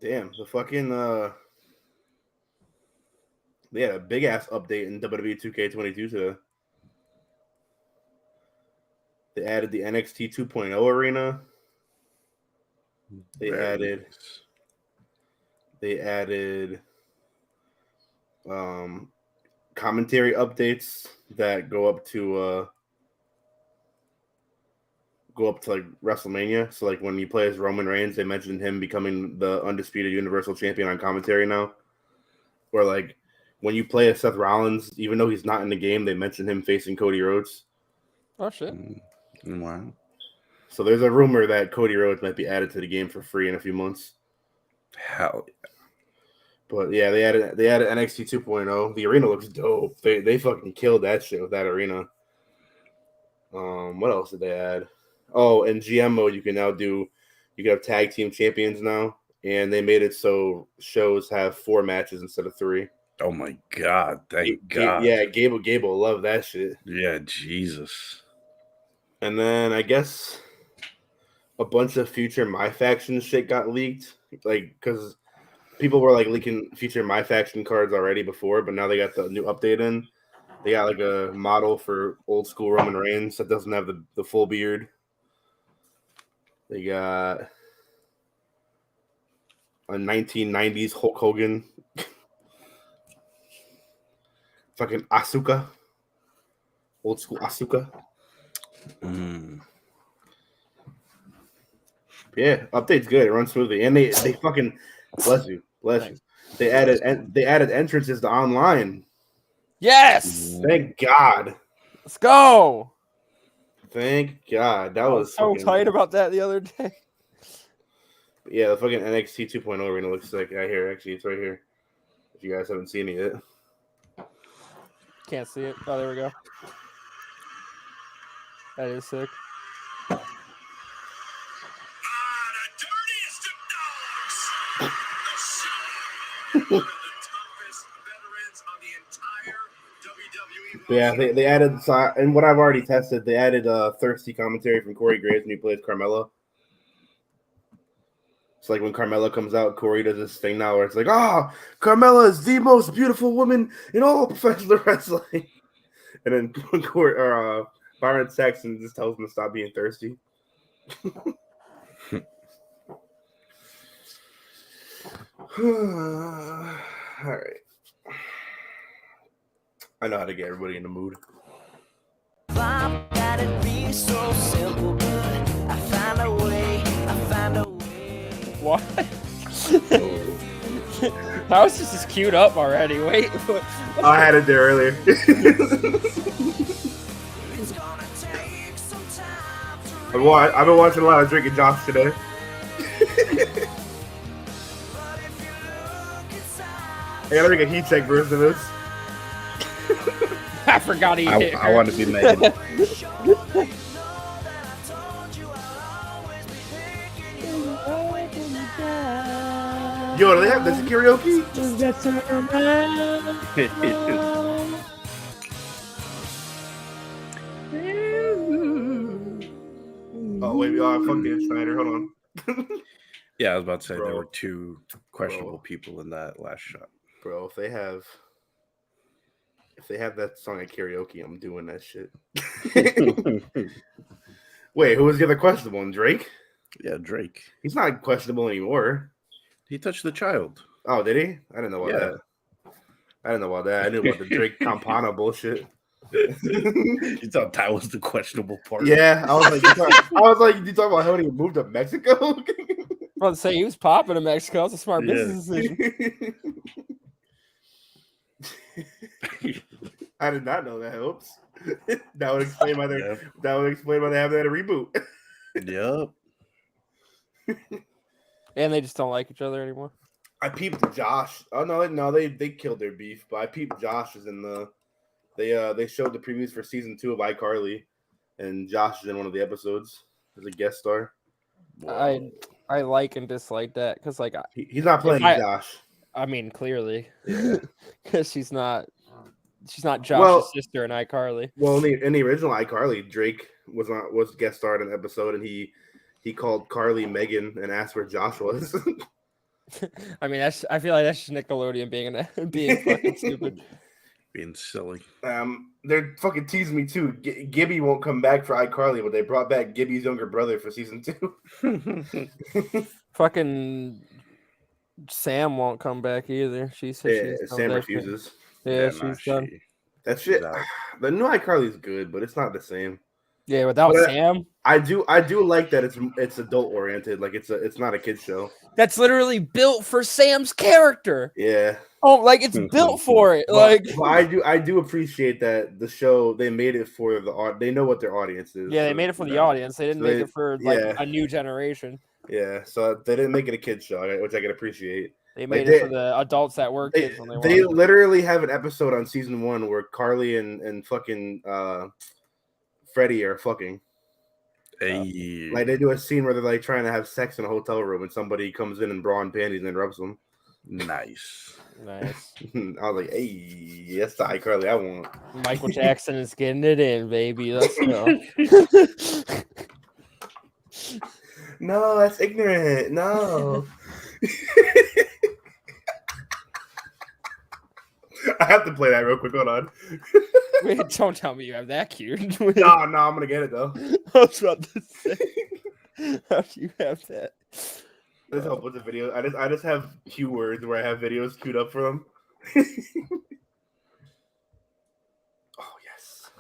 Damn, the fucking they had a big ass update in WWE 2K22 today. They added the NXT 2.0 arena. They Very added nice. they added um commentary updates that go up to like WrestleMania. So like when you play as Roman Reigns, they mentioned him becoming the undisputed Universal Champion on commentary now. Or like when you play as Seth Rollins, even though he's not in the game, they mention him facing Cody Rhodes. Oh shit! Wow. So there's a rumor that Cody Rhodes might be added to the game for free in a few months. Hell. But yeah, they added NXT 2.0. The arena looks dope. They fucking killed that shit with that arena. What else did they add? Oh, in GM mode, you can have tag team champions now, and they made it so shows have 4 matches instead of 3. Oh my God. Thank God. Yeah, Gable love that shit. Yeah, Jesus. And then I guess a bunch of future My Faction shit got leaked, like because people were like leaking future My Faction cards already before, but now they got the new update in. They got like a model for old school Roman Reigns that doesn't have the full beard. They got a 1990s Hulk Hogan. Fucking Asuka. Old school Asuka. Yeah, update's good. It runs smoothly. And they fucking bless you. They added entrances to online. Yes, Thank God. let's go. Thank God. That I was was so fucking, tight about that the other day. yeah, the fucking NXT 2.0 arena looks sick. Right here, actually, it's right here. If you guys haven't seen it yet. Can't see it. Oh, there we go. That is sick. Yeah, they added, and what I've already tested, they added thirsty commentary from Corey Graves when he plays Carmella. It's like when Carmella comes out, Corey does this thing now where it's like, Carmella is the most beautiful woman in all professional wrestling. And then Byron Saxton just tells him to stop being thirsty. All right. I know how to get everybody in the mood. What? How is this just queued up already? Wait. I had it there earlier. I've been watching a lot of Drake and Josh today. I gotta make a heat check version of this. I forgot he hit I want to be Megan. Yo, do they have this karaoke? Oh wait, fuck Dan Snyder. Hold on. Yeah, I was about to say there Bro. were 2 questionable people in that last shot. Bro, if they have that song at karaoke, I'm doing that shit. Wait, who was the other questionable one? Drake? Yeah, Drake. He's not questionable anymore. He touched the child. Oh, did he? I didn't know about that. I didn't know about that. I knew about the Drake Campana bullshit. You thought that was the questionable part? Yeah, I was like, you talking about how he moved to Mexico? I was about to say he was popping in Mexico. That's a smart business decision. I did not know that. Oops. That would explain why they have that a reboot. Yep. And they just don't like each other anymore. I peeped Josh. Oh no, they killed their beef. But I peeped Josh is in the. They showed the previews for season 2 of iCarly, and Josh is in one of the episodes as a guest star. Wow. I like and dislike that because like he's not playing Josh. I mean, clearly, because she's not Josh's sister in iCarly. Well, in the original iCarly, Drake was guest starred in an episode, and he called Carly Megan and asked where Josh was. I mean, I feel like that's just Nickelodeon being fucking stupid. Being silly. They're fucking teasing me too. Gibby won't come back for iCarly, but they brought back Gibby's younger brother for season 2. Fucking Sam won't come back either. She said she's Sam refuses. Yeah, she's done. That shit. The new iCarly is good, but it's not the same. Yeah, without Sam. I do like that it's adult oriented. Like it's not a kid show. That's literally built for Sam's character. Yeah. Oh, like it's built for it. But I do appreciate that the show they made it for they know what their audience is. Yeah, they made it for the audience. They didn't make it for a new generation. Yeah, so they didn't make it a kid show, which I can appreciate. They made it for the adults that were kids when they literally have an episode on season 1 where Carly and fucking Freddie are fucking. Hey. Like they do a scene where they're like trying to have sex in a hotel room and somebody comes in bra and panties and interrupts them. Nice. I was like, hey, that's the iCarly I want. Michael Jackson is getting it in, baby. Let's go. No, that's ignorant. No. I have to play that real quick. Hold on. Wait, don't tell me you have that cute. No, I'm gonna get it though. I was about to say, how do you have that? There's a whole bunch of videos. I just have cue words where I have videos queued up for them. Oh yes.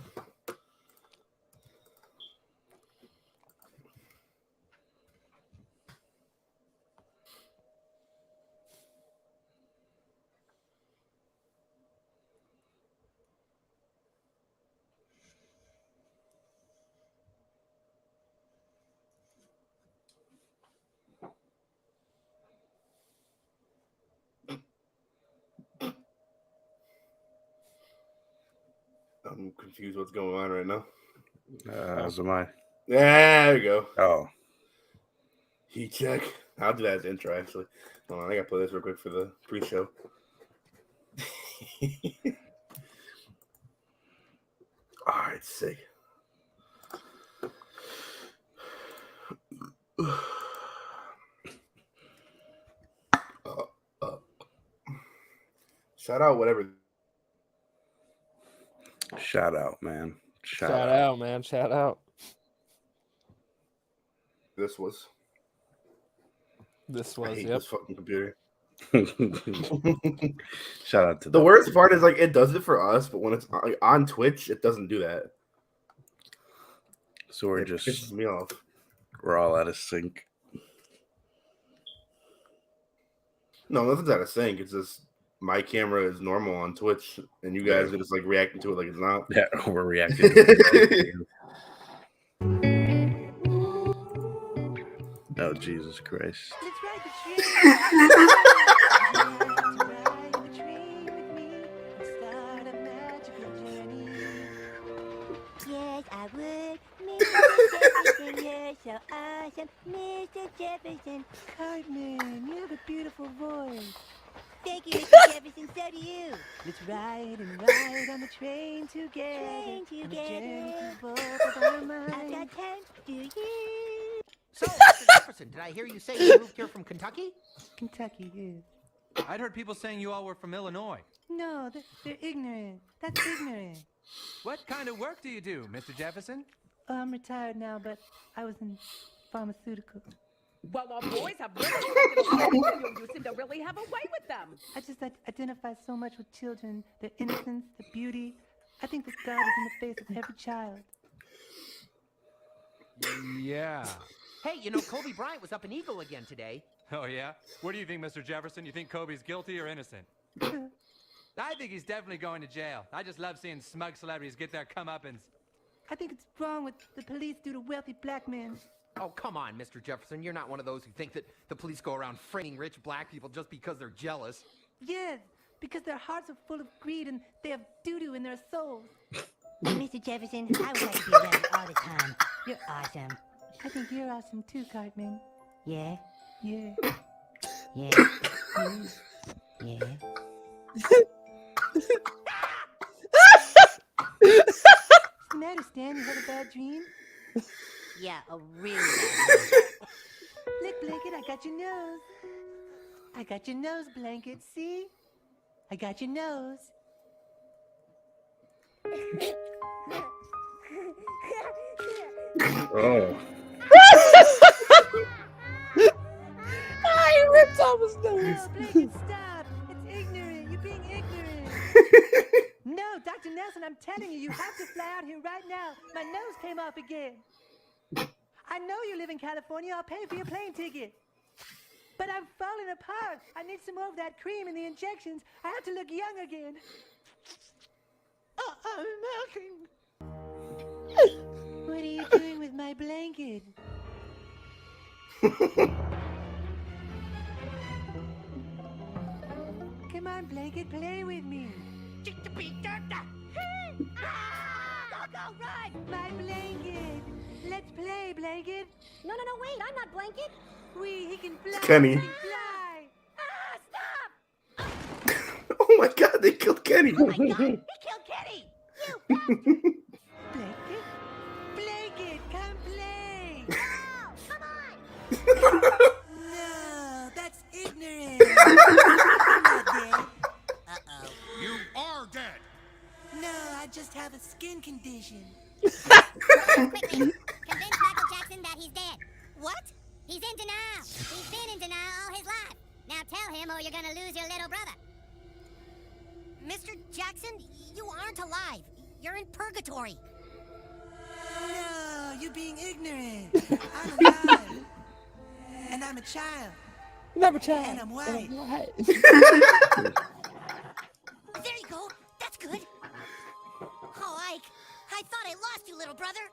I'm confused what's going on right now. As am I. There we go. Oh. Heat check. I'll do that as intro, actually. Hold on, I gotta play this real quick for the pre-show. Alright, sick. Shout out whatever. Shout out, man. Shout out, man. Shout out. This was. I hate this fucking computer. Shout out to the worst part is like it does it for us, but when it's on Twitch, it doesn't do that. So we're it just pisses me off. We're all out of sync. No, nothing's out of sync. It's just my camera is normal on Twitch, and you guys are just like reacting to it like it's not. Yeah, we're reacting. Oh, Jesus Christ. Let's ride the train. Start a magical journey. Yes, I would. Mr. Jefferson, you're so awesome. Mr. Jefferson. Cartman, you have a beautiful voice. Thank you, Mr. Jefferson, so do you. Let's ride and ride on the train together. On a journey through both of our minds. I've got time to do you. So, Mr. Jefferson, did I hear you say you moved here from Kentucky? Kentucky, yeah. I'd heard people saying you all were from Illinois. No, they're ignorant. That's ignorant. What kind of work do you do, Mr. Jefferson? Oh, I'm retired now, but I was in pharmaceutical. Well, our boys have really taken a lot from you. You seem to really have a way with them. I just identify so much with children, their innocence, their beauty. I think that God is in the face of every child. Yeah. Hey, you know, Kobe Bryant was up in Eagle again today. Oh, yeah? What do you think, Mr. Jefferson? You think Kobe's guilty or innocent? I think he's definitely going to jail. I just love seeing smug celebrities get their comeuppance. I think it's wrong what the police do to wealthy black men. Oh, come on, Mr. Jefferson. You're not one of those who think that the police go around framing rich black people just because they're jealous. Yes, because their hearts are full of greed and they have doo-doo in their souls. Mr. Jefferson, I would like to be around you all the time. You're awesome. I think you're awesome too, Cartman. Yeah? Yeah. Yeah. Yeah. What's the matter, Stan? You had a bad dream? Yeah, a really bad Lick, lick it, I got your nose. I got your nose blanket, see? I got your nose. Oh. I ripped off his Oh, nose. blanket, stop. It's ignorant. You're being ignorant. No, Dr. Nelson, I'm telling you, you have to fly out here right now. My nose came off again. I know you live in California. I'll pay for your plane ticket. But I'm falling apart. I need some more of that cream and the injections. I have to look young again. Oh, I'm melting. What are you doing with my blanket? Come on, blanket, play with me. Go, run! My blanket. Let's play, blanket. No, wait, I'm not Blanket. He can fly. Kenny. He can fly. Stop! Oh my god, they killed Kenny. Oh my God, he killed Kitty! You bastard! Blanket, blanket, come play. No, come on! No, that's ignorant. I'm not dead. Uh-oh. You are dead. No, I just have a skin condition. Quickly, convince Michael Jackson that he's dead. What? He's in denial. He's been in denial all his life. Now tell him or you're gonna lose your little brother. Mr. Jackson, you aren't alive. You're in purgatory. No, you're being ignorant. I'm alive. And I'm a child. Never tried. And I'm white. There you go. That's good. Oh, Ike, I thought I lost you, little brother.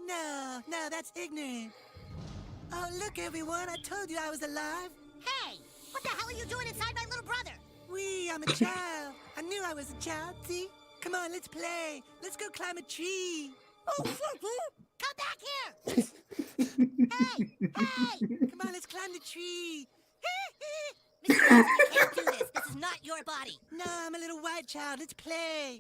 No, that's ignorant. Oh, look, everyone. I told you I was alive. Hey, what the hell are you doing inside my little brother? I'm a child. I knew I was a child, see? Come on, let's play. Let's go climb a tree. Oh, come back here! Hey! Come on, let's climb the tree. Mr. Jackson, you can't do this. This is not your body. No, I'm a little white child. Let's play.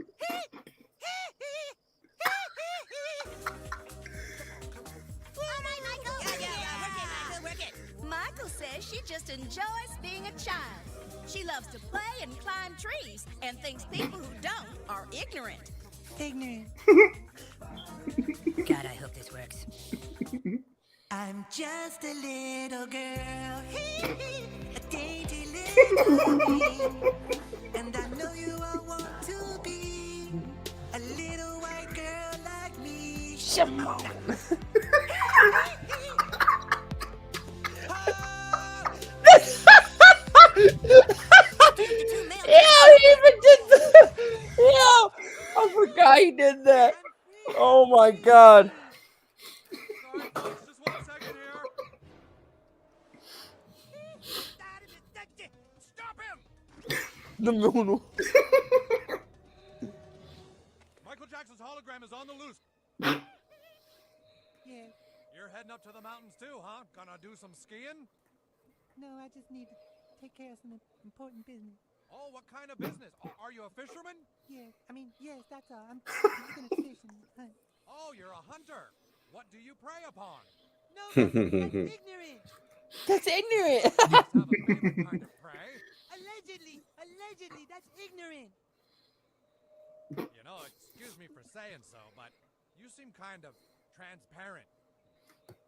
All right, Michael. Yeah, work it. Michael says she just enjoys being a child. She loves to play and climb trees and thinks people who don't are ignorant. Ignorant. God, I hope this works. I'm just a little girl. A dainty little thing. And I know you all want to be a little white girl like me. Yeah, he even did that. Yeah, I forgot he did that. Oh my god. Sorry, folks, just 1 second here. Stop him! The moon. Michael Jackson's hologram is on the loose. Yeah, You're heading up to the mountains too, huh? Gonna do some skiing? no, I just need to take care of some important business. Oh, what kind of business? Are you a fisherman? Yeah, yes, that's all. I'm just gonna fish and hunt. Oh, you're a hunter. What do you prey upon? No, that's ignorant. That's ignorant. Have a favorite kind of prey? Allegedly, that's ignorant. You know, excuse me for saying so, but you seem kind of transparent.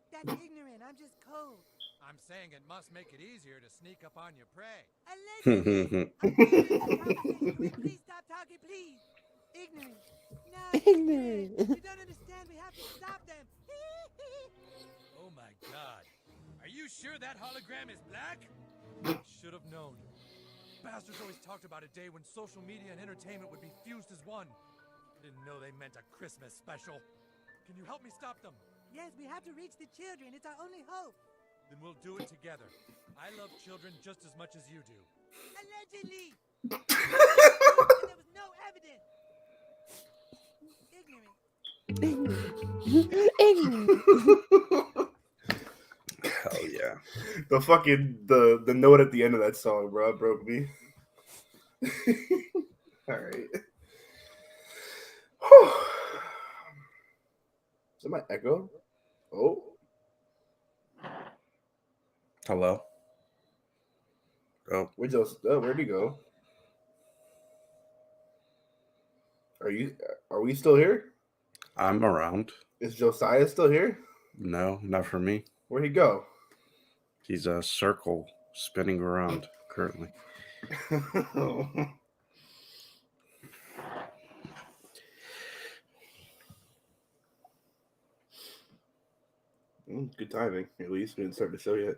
That's ignorant. I'm just cold. I'm saying it must make it easier to sneak up on your prey. Allegedly. Please stop talking, please. Ignorant. No, Ignorant. You don't understand. We have to stop them. Oh my god. Are you sure that hologram is black? Should have known. Bastards always talked about a day when social media and entertainment would be fused as one. Didn't know they meant a Christmas special. Can you help me stop them? Yes, we have to reach the children. It's our only hope. Then we'll do it together. I love children just as much as you do. Allegedly. There was no evidence. Ignorant. Hell yeah. The fucking the note at the end of that song, bro, broke me. All right. Is that my echo? Oh. Hello. Oh, Where'd he go? Are we still here? I'm around. Is Josiah still here? No, not for me. Where'd he go? He's a circle spinning around currently. Good timing. At least we didn't start the show yet.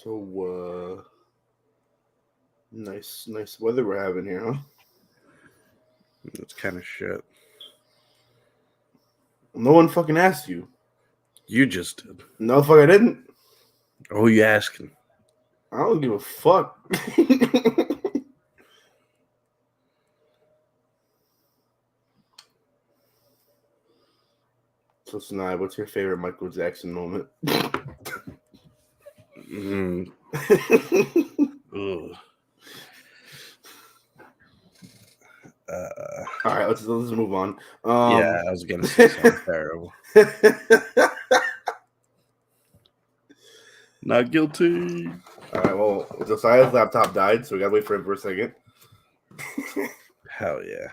So, nice weather we're having here, huh? That's kind of shit. No one fucking asked you. You just did. No, fuck, I didn't. Oh, you asking? I don't give a fuck. So, Sinai, what's your favorite Michael Jackson moment? Mm. Ugh. All right, let's move on. Yeah, I was gonna say something terrible. Not guilty. All right, well, Josiah's laptop died, so we gotta wait for him for a second. Hell yeah.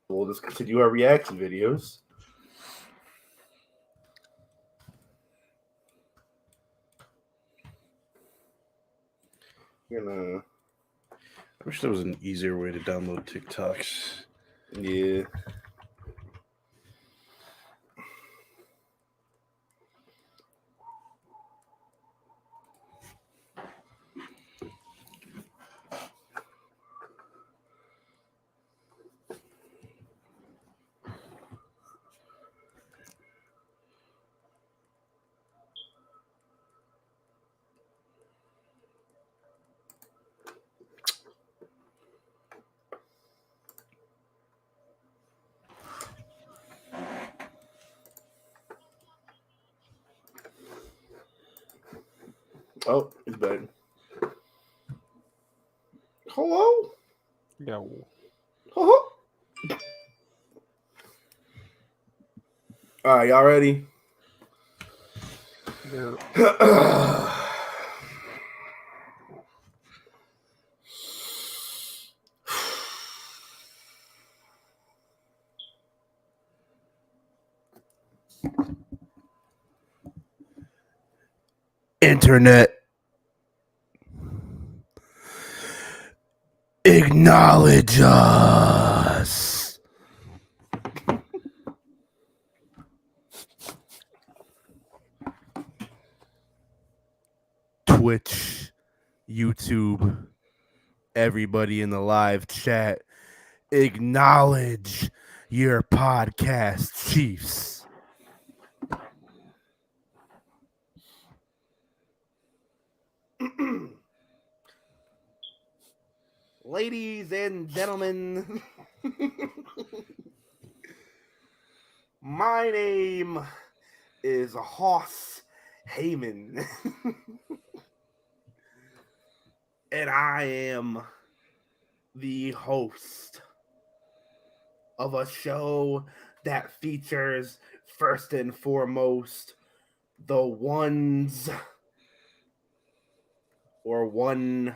We'll just continue our reaction videos. I wish there was an easier way to download TikToks. Yeah. Oh, he's back. Hello? No. Hello? All right, y'all ready? Yeah. Internet. Acknowledge us. Twitch, YouTube, everybody in the live chat, acknowledge your podcast chiefs. Ladies and gentlemen, my name is Hoss Heyman, and I am the host of a show that features, first and foremost, the ones or one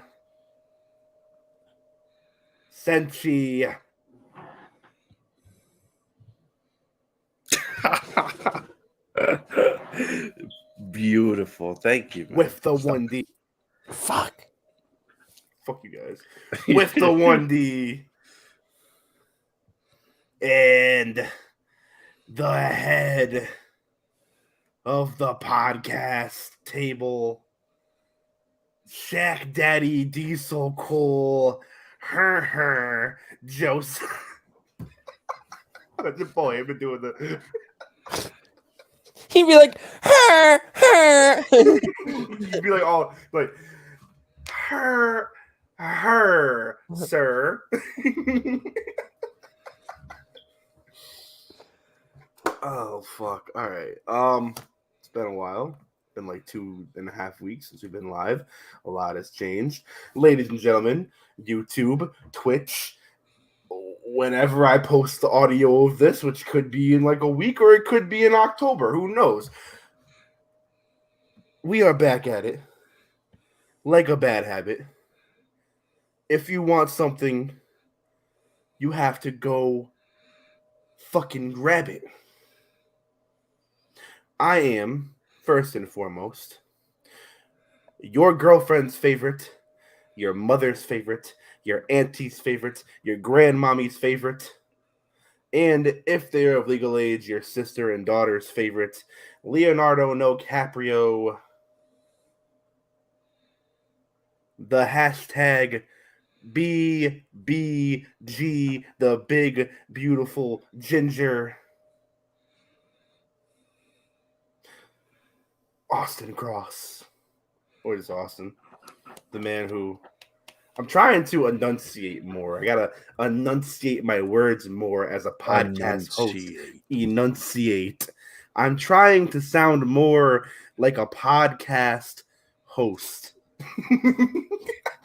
Senshi. Beautiful. Thank you, man. With the Stop. 1D. Fuck you guys. With the 1D. And the head of the podcast table, Shaq Daddy Diesel Cole, Joseph. That's your boy. I've been doing the. He'd be like, her. You'd be like, oh, like, her, sir. Oh fuck! All right. It's been a while. Been like 2.5 weeks since we've been live. A lot has changed, ladies and gentlemen. YouTube, Twitch. Whenever I post the audio of this, which could be in like a week or it could be in October, who knows? We are back at it, like a bad habit. If you want something, you have to go fucking grab it. I am, first and foremost, your girlfriend's favorite, your mother's favorite, your auntie's favorite, your grandmommy's favorite, and if they're of legal age, your sister and daughter's favorite, Leonardo DiCaprio. The hashtag BBG, the big, beautiful ginger. Austin Cross. Or is Austin? The man who... I'm trying to enunciate more. I gotta enunciate my words more as a podcast host. Enunciate. I'm trying to sound more like a podcast host.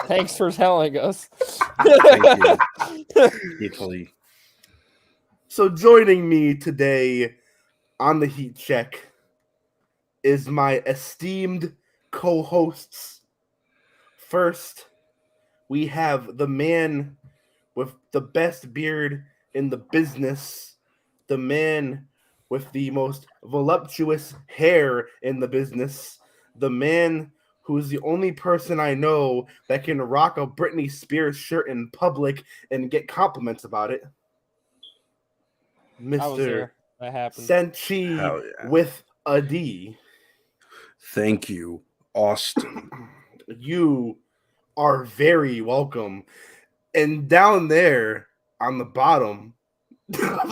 Thanks for telling us. Thank you. Italy. So joining me today on the Heat Check is my esteemed co-hosts. First, we have the man with the best beard in the business, the man with the most voluptuous hair in the business, the man who's the only person I know that can rock a Britney Spears shirt in public and get compliments about it. I was Mr. there. That happened. Senchi Hell yeah. with a D. Thank you, Austin. You are very welcome. And down there on the bottom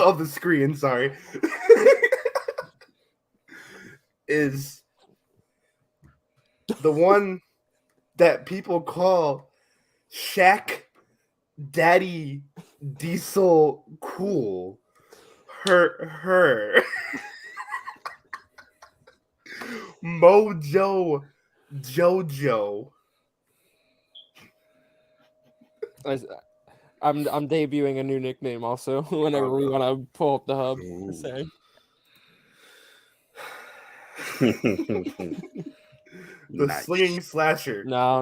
of the screen, sorry, is the one that people call Shaq Daddy Diesel Cool. Her. Mojo Jojo. I'm debuting a new nickname also whenever we want to pull up the hub. Ooh. Say. The Nice. slinging slasher. No.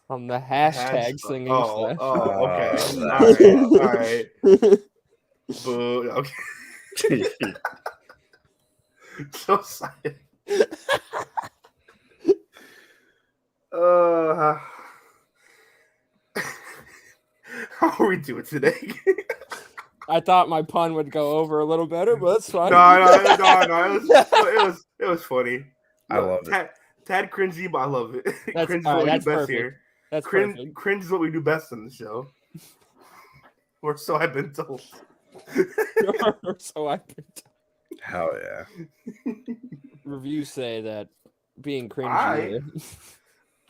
I'm the hashtag singing slash. Oh, okay. Oh, All right. Boo. Okay. So silent. How are we doing today? I thought my pun would go over a little better, but it's fine. No. It was funny. I love it. Tad cringy, but I love it. That's- Cringe is all right, what we do that's best perfect. here. That's Cringe, perfect. cringe is what we do best on the show. Or so I've been told. So I could Hell yeah. reviews say that being cringy.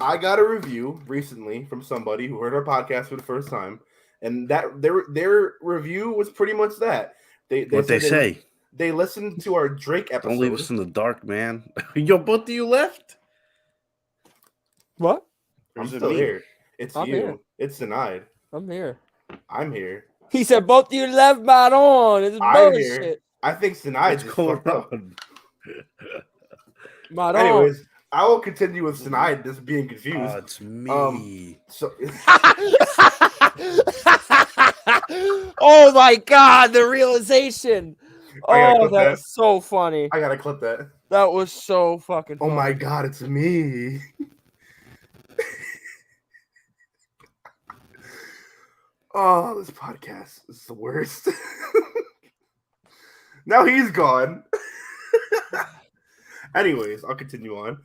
I got a review recently from somebody who heard our podcast for the first time, and that their review was pretty much that. What they say? They listened to our Drake episode. Don't leave us in the dark, man. Yo, both of you left? What? I'm Or is it still me? here. It's I'm you. here. It's denied. I'm here. I'm here. He said both of you left right on. It's I'm here. bullshit. I think denied What's just going fucked up. on? Right on. Anyways, I will continue with denied just being confused. Oh, it's me. So Oh my god, the realization. I gotta Oh, clip that. that's so funny. I gotta clip that. That was so fucking Oh funny. my god, it's me. Oh, this podcast is the worst. Now he's gone. Anyways, I'll continue on.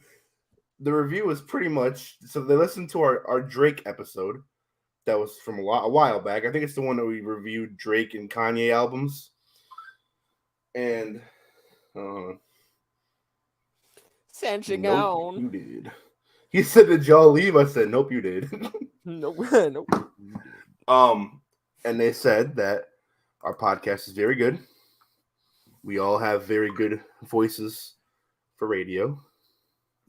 The review is pretty much so they listened to our Drake episode that was from a while back. I think it's the one that we reviewed Drake and Kanye albums. And Sanching nope, on. you did. He said, "Did y'all leave?" I said, "Nope, you did." Nope. Nope. And they said that our podcast is very good. We all have very good voices for radio.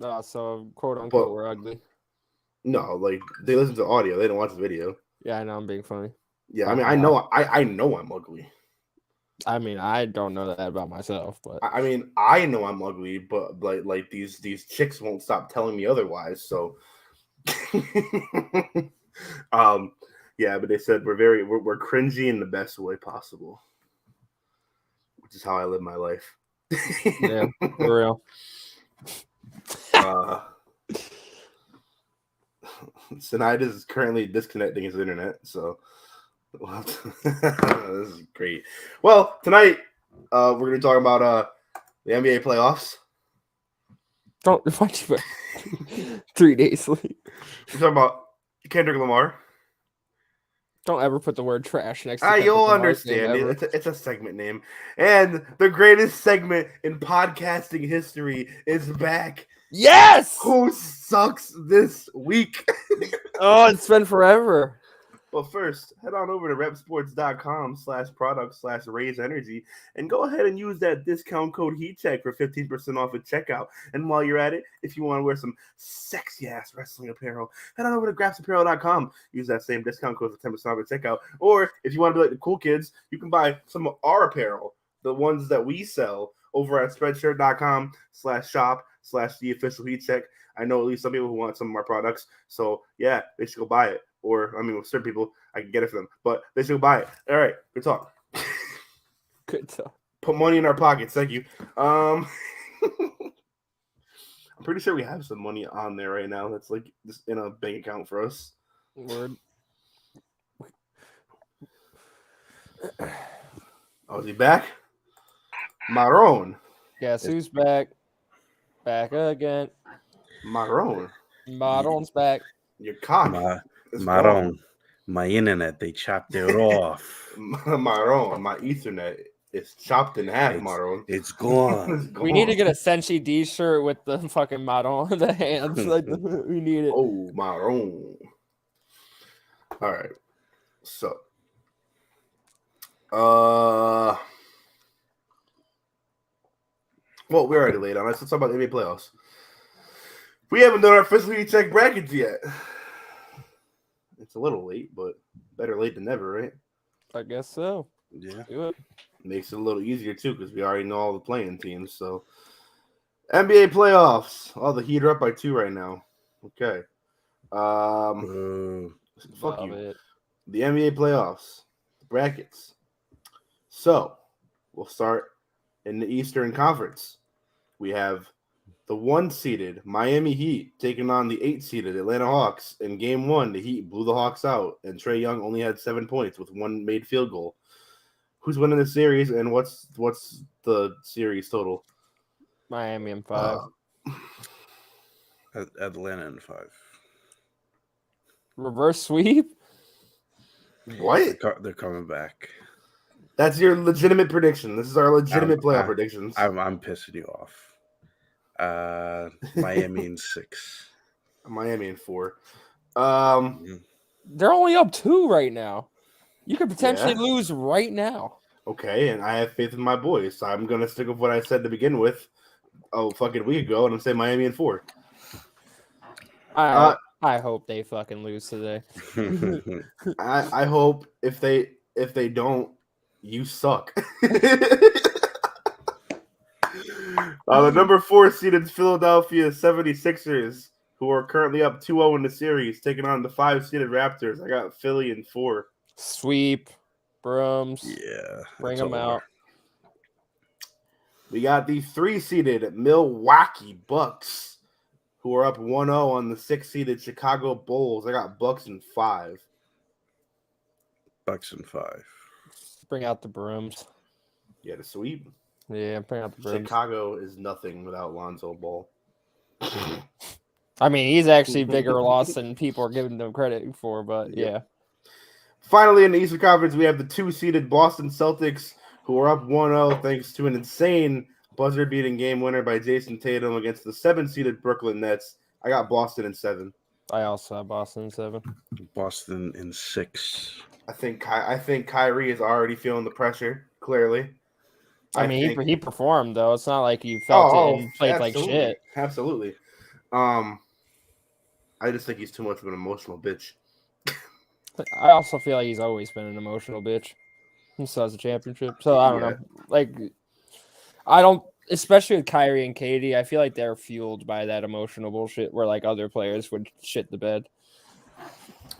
So quote unquote, But- we're ugly. No, like they listen to audio, they don't watch the video. Yeah, I know I'm being funny. Yeah, I mean, I know I'm ugly. I mean, I don't know that about myself, but I mean, I know I'm ugly, but like these chicks won't stop telling me otherwise. So, yeah, but they said we're cringy in the best way possible, which is how I live my life. yeah, for real. Sinide is currently disconnecting his internet, so this is great. Well, tonight we're gonna talk about the NBA playoffs. Don't watch you 3 days late. We're talking about Kendrick Lamar. Don't ever put the word trash next to You'll Kendrick Lamar's name understand. ever. It's a segment name, and the greatest segment in podcasting history is back. Yes! Who sucks this week? Oh, it's been forever. But first, head on over to repsports.com/product/raise energy and go ahead and use that discount code HEATCHECK for 15% off at checkout. And while you're at it, if you want to wear some sexy ass wrestling apparel, head on over to grapsapparel.com. Use that same discount code for 10% off at checkout. Or if you want to be like the cool kids, you can buy some of our apparel, the ones that we sell over at spreadshirt.com/shop/the-official-heat-check. I know at least some people who want some of our products. So yeah, they should go buy it. Or, I mean, with certain people, I can get it for them. But they should go buy it. All right, good talk. Good talk. Put money in our pockets. Thank you. I'm pretty sure we have some money on there right now. That's like just in a bank account for us. Word. Oh, is he back? Maroon. Guess who's back? Back again. Maroon. Maron's back. Your cock. is Maron, my internet, they chopped it off. gone. Maroon. My Ethernet is chopped in half, Maroon. It's gone. It's We need to gone. get a Senshi D shirt with the fucking Maron on the hands. Like, we need it. Oh, Maroon. All right. So, well, we're already late on us. Let's talk about the NBA playoffs. We haven't done our official heat check brackets yet. It's a little late, but better late than never, right? I guess so. Yeah. Do it. Makes it a little easier too because we already know all the playing teams. So, NBA playoffs. Oh, the Heat are up by 2 right now. Okay. Fuck Love you. it. The NBA playoffs, brackets. So we'll start in the Eastern Conference. We have the 1-seeded Miami Heat taking on the 8-seeded Atlanta Hawks. In Game 1, the Heat blew the Hawks out, and Trae Young only had 7 points with 1 made field goal. Who's winning the series, and what's the series total? Miami in 5. Atlanta in 5. Reverse sweep? What? They're coming back. That's your legitimate prediction. This is our legitimate playoff predictions. I'm pissing you off. Miami in 6. Miami in 4. They're only up 2 right now. You could potentially Yeah. lose right now. Okay, and I have faith in my boys, so I'm gonna stick with what I said to begin with a fucking week ago, and I'm saying Miami in 4. I hope they fucking lose today. I hope if they don't, you suck. The number 4 seeded Philadelphia 76ers, who are currently up 2-0 in the series, taking on the 5 seeded Raptors. I got Philly in 4. Sweep. Brooms. Yeah. Bring it's them over. out. We got the 3 seeded Milwaukee Bucks, who are up 1-0 on the 6 seeded Chicago Bulls. I got Bucks in 5. Bucks in 5. Bring out the Brooms. Yeah, the sweep. Yeah, bring out the Brooms. Chicago is nothing without Lonzo Ball. I mean, he's actually bigger loss than people are giving them credit for, but yeah. Finally, in the Eastern Conference, we have the 2-seeded Boston Celtics, who are up 1-0 thanks to an insane buzzer-beating game winner by Jason Tatum against the 7-seeded Brooklyn Nets. I got Boston in 7. I also have Boston in 7. Boston in 6. I think Kyrie is already feeling the pressure, clearly. I mean, think- he performed though. It's not like he felt it and played like absolutely. shit. Absolutely. I just think he's too much of an emotional bitch. I also feel like he's always been an emotional bitch. He still has a championship, so I don't know. Like, I don't, especially with Kyrie and Katie. I feel like they're fueled by that emotional bullshit, where like other players would shit the bed.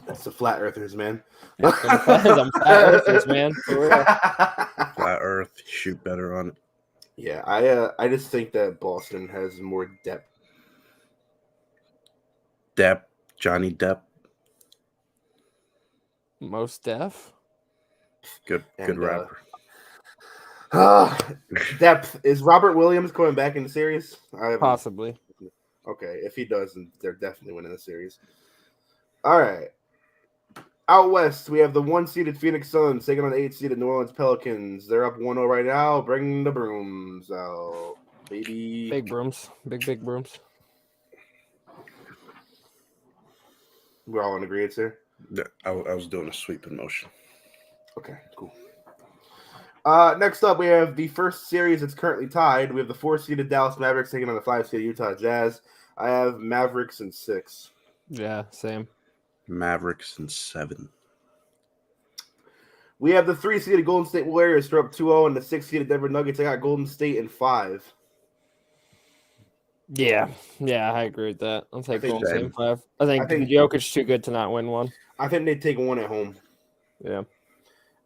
That's the flat earthers, man. Them flat earthers, man. For real. Flat Earth, shoot better on it. Yeah, I just think that Boston has more depth. Depp, Johnny Depp, Most Def. good And, rapper. Depth. Is Robert Williams coming back in the series? Possibly. Okay, if he does, then they're definitely winning the series. All right. Out west, we have the 1-seeded Phoenix Suns taking on the 8-seeded New Orleans Pelicans. They're up 1-0 right now. Bring the brooms out, baby. Big brooms. Big brooms. We're all in agreement here. Yeah, I was doing a sweeping motion. Okay, cool. Next up, we have the first series that's currently tied. We have the 4-seeded Dallas Mavericks taking on the 5-seeded Utah Jazz. I have Mavericks in 6. Yeah, same. Mavericks in 7. We have the 3-seeded Golden State Warriors. They're up 2-0, and the 6-seeded Denver Nuggets. I got Golden State in 5. Yeah, I agree with that. I'll take think Golden State in same. 5. I think Jokic's too good to not win one. I think they take one at home. Yeah.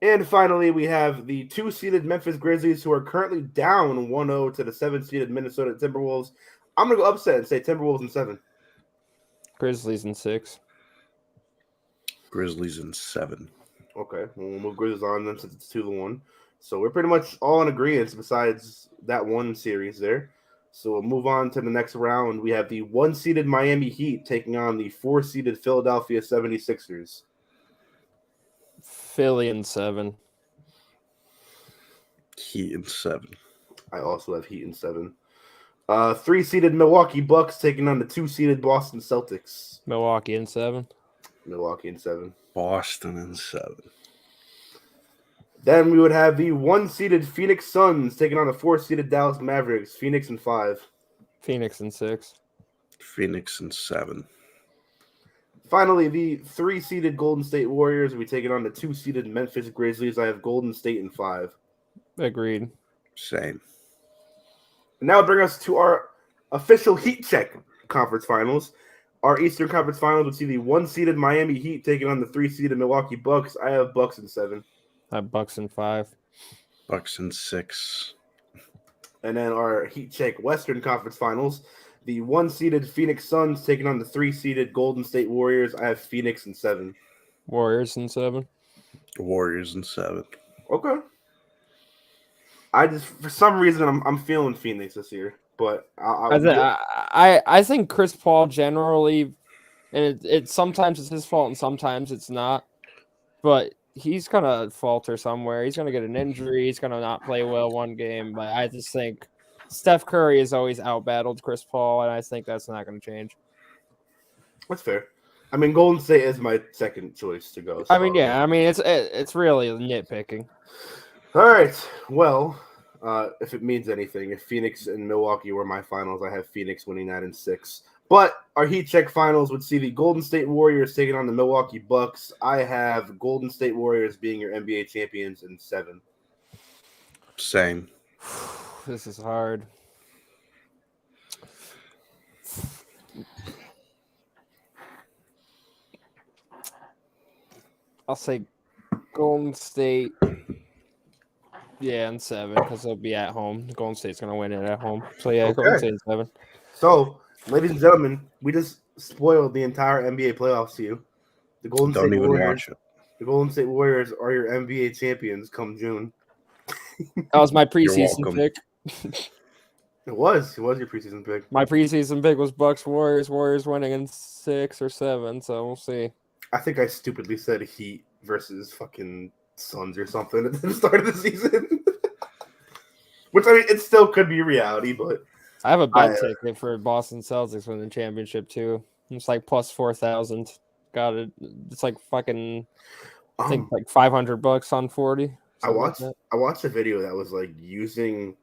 And finally, we have the 2-seeded Memphis Grizzlies, who are currently down 1-0 to the 7-seeded Minnesota Timberwolves. I'm going to go upset and say Timberwolves in 7. Grizzlies in 6. Grizzlies in 7. Okay, well, we'll move Grizzlies on then since it's 2-1. So we're pretty much all in agreement besides that one series there. So we'll move on to the next round. We have the 1-seeded Miami Heat taking on the 4-seeded Philadelphia 76ers. Philly in 7. Heat in 7. I also have Heat in 7. 3-seeded Milwaukee Bucks taking on the 2-seeded Boston Celtics. Milwaukee in 7. Milwaukee in 7. Boston in 7. Then we would have the 1-seeded Phoenix Suns taking on the 4-seeded Dallas Mavericks. Phoenix in 5. Phoenix in 6. Phoenix in 7. Finally, the 3-seeded Golden State Warriors will be taking on the 2-seeded Memphis Grizzlies. I have Golden State in 5. Agreed. Same. And now bring us to our official Heat Check conference finals. Our Eastern Conference Finals would see the 1-seeded Miami Heat taking on the 3-seeded Milwaukee Bucks. I have Bucks in 7. I have Bucks in 5. Bucks in 6. And then our Heat Check Western Conference Finals, the 1-seeded Phoenix Suns taking on the 3-seeded Golden State Warriors. I have Phoenix in 7. Warriors in 7. Warriors in 7. Okay. I just, for some reason, I'm feeling Phoenix this year, but I think Chris Paul generally, and it sometimes it's his fault and sometimes it's not, but he's gonna falter somewhere. He's gonna get an injury. He's gonna not play well one game. But I just think Steph Curry has always outbattled Chris Paul, and I think that's not gonna change. That's fair. I mean, Golden State is my second choice to go. I mean, yeah. I mean, it's really nitpicking. All right. Well, if it means anything, if Phoenix and Milwaukee were my finals, I have Phoenix winning that in 6. But our Heat Check finals would see the Golden State Warriors taking on the Milwaukee Bucks. I have Golden State Warriors being your NBA champions in 7. Same. This is hard. I'll say Golden State. Yeah, in 7 because they'll be at home. Golden State's gonna win it at home. So yeah, Golden State in 7. So, ladies and gentlemen, we just spoiled the entire NBA playoffs to you. The Golden Don't State even Warriors. watch it. The Golden State Warriors are your NBA champions come June. That was my preseason welcome. pick. It was your preseason pick. My preseason pick was Bucks Warriors. Warriors winning in 6 or 7. So we'll see. I think I stupidly said Heat versus fucking Suns or something at the start of the season. Which, I mean, it still could be reality, but I have a bet ticket for Boston Celtics winning the championship too. It's like plus 4,000. Got it. It's like fucking, I think like $500 on 40. something like that. I watched a video that was like using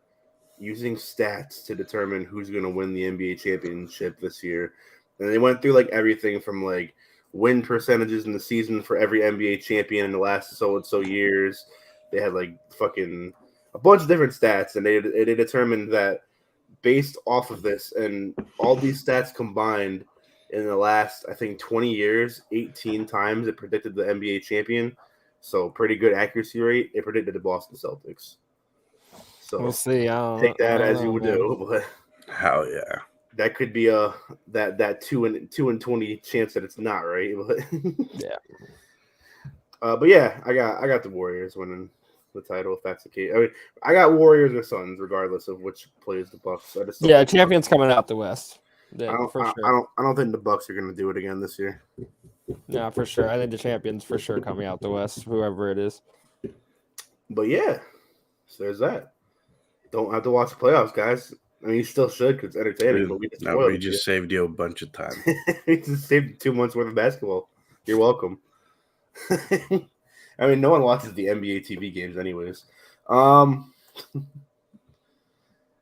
stats to determine who's going to win the NBA championship this year, and they went through like everything from like win percentages in the season for every NBA champion in the last so and so years. They had like fucking a bunch of different stats, and they determined that based off of this and all these stats combined in the last, I think, 20 years, 18 times it predicted the NBA champion. So pretty good accuracy rate. It predicted the Boston Celtics. So We'll see. take that I as don't you would know, man. do, but Hell yeah. that could be that 2 and 20 chance that it's not right. But Yeah. But yeah, I got the Warriors winning the title if that's the case. I mean, I got Warriors or Suns regardless of which plays the Bucks. I just don't Yeah, think- champions coming out the West. I Yeah, don't, for I, sure. I don't think the Bucks are going to do it again this year. Yeah, for sure. I think the champions for sure coming out the West, whoever it is. But yeah, so there's that. Don't have to watch the playoffs, guys. I mean, you still should because it's entertaining. But we just, No, we just saved you a bunch of time. we just saved 2 months worth of basketball. You're welcome. I mean, no one watches the NBA TV games, anyways.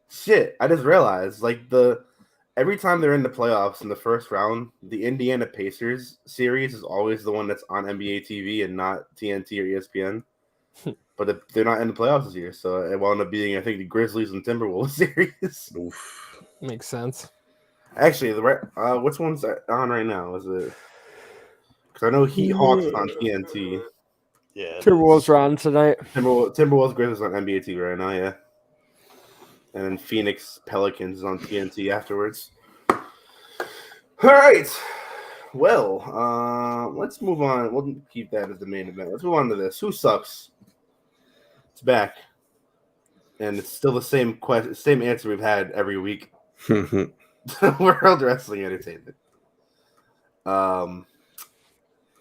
Shit, I just realized every time they're in the playoffs in the first round, the Indiana Pacers series is always the one that's on NBA TV and not TNT or ESPN. But they're not in the playoffs this year, so it wound up being, I think, the Grizzlies and Timberwolves series. Oof. Makes sense. Actually, which one's on right now? Is it? Because I know Heat Hawks is on TNT. Yeah. Timberwolves are on tonight. Timberwolves Grizzlies on NBA TV right now, yeah. And then Phoenix Pelicans is on TNT afterwards. All right. Well, let's move on. We'll keep that as the main event. Let's move on to this. Who sucks? It's back. And it's still the same same answer we've had every week. World Wrestling Entertainment.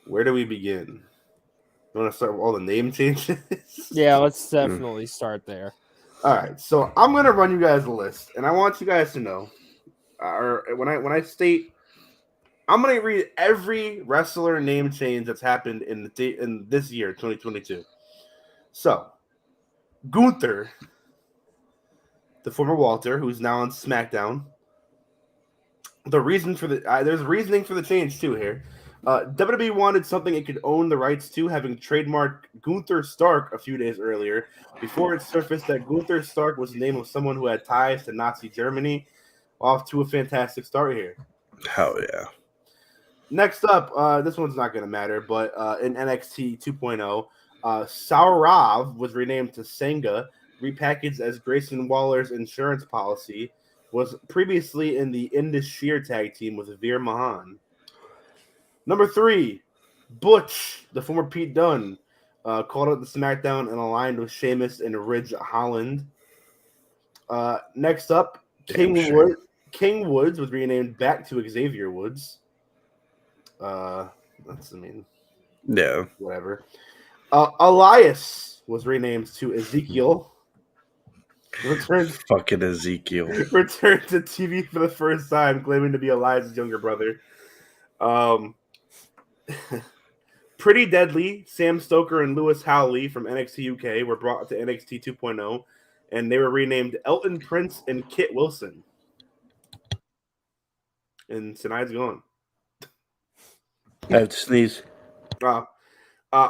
Where do we begin? You want to start with all the name changes? Yeah, let's definitely start there. All right, so I'm gonna run you guys a list, and I want you guys to know, or when I state, I'm gonna read every wrestler name change that's happened in this year, 2022. So, Gunther, the former Walter, who's now on SmackDown. The reason for there's reasoning for the change too here. WWE wanted something it could own the rights to, having trademarked Gunther Stark a few days earlier, before it surfaced that Gunther Stark was the name of someone who had ties to Nazi Germany. Off to a fantastic start here. Hell yeah. Next up, this one's not going to matter, but in NXT 2.0, Saurav was renamed to Senga, repackaged as Grayson Waller's insurance policy, was previously in the Indus Sheer tag team with Veer Mahan. Number 3, Butch, the former Pete Dunne, called out the SmackDown and aligned with Sheamus and Ridge Holland. Next up, King Woods was renamed back to Xavier Woods. Yeah, whatever. Elias was renamed to Ezekiel. Fucking Ezekiel. Returned to TV for the first time, claiming to be Elias' younger brother. Pretty Deadly, Sam Stoker and Lewis Howley from NXT UK were brought to NXT 2.0, and they were renamed Elton Prince and Kit Wilson. And tonight's gone. I have to sneeze.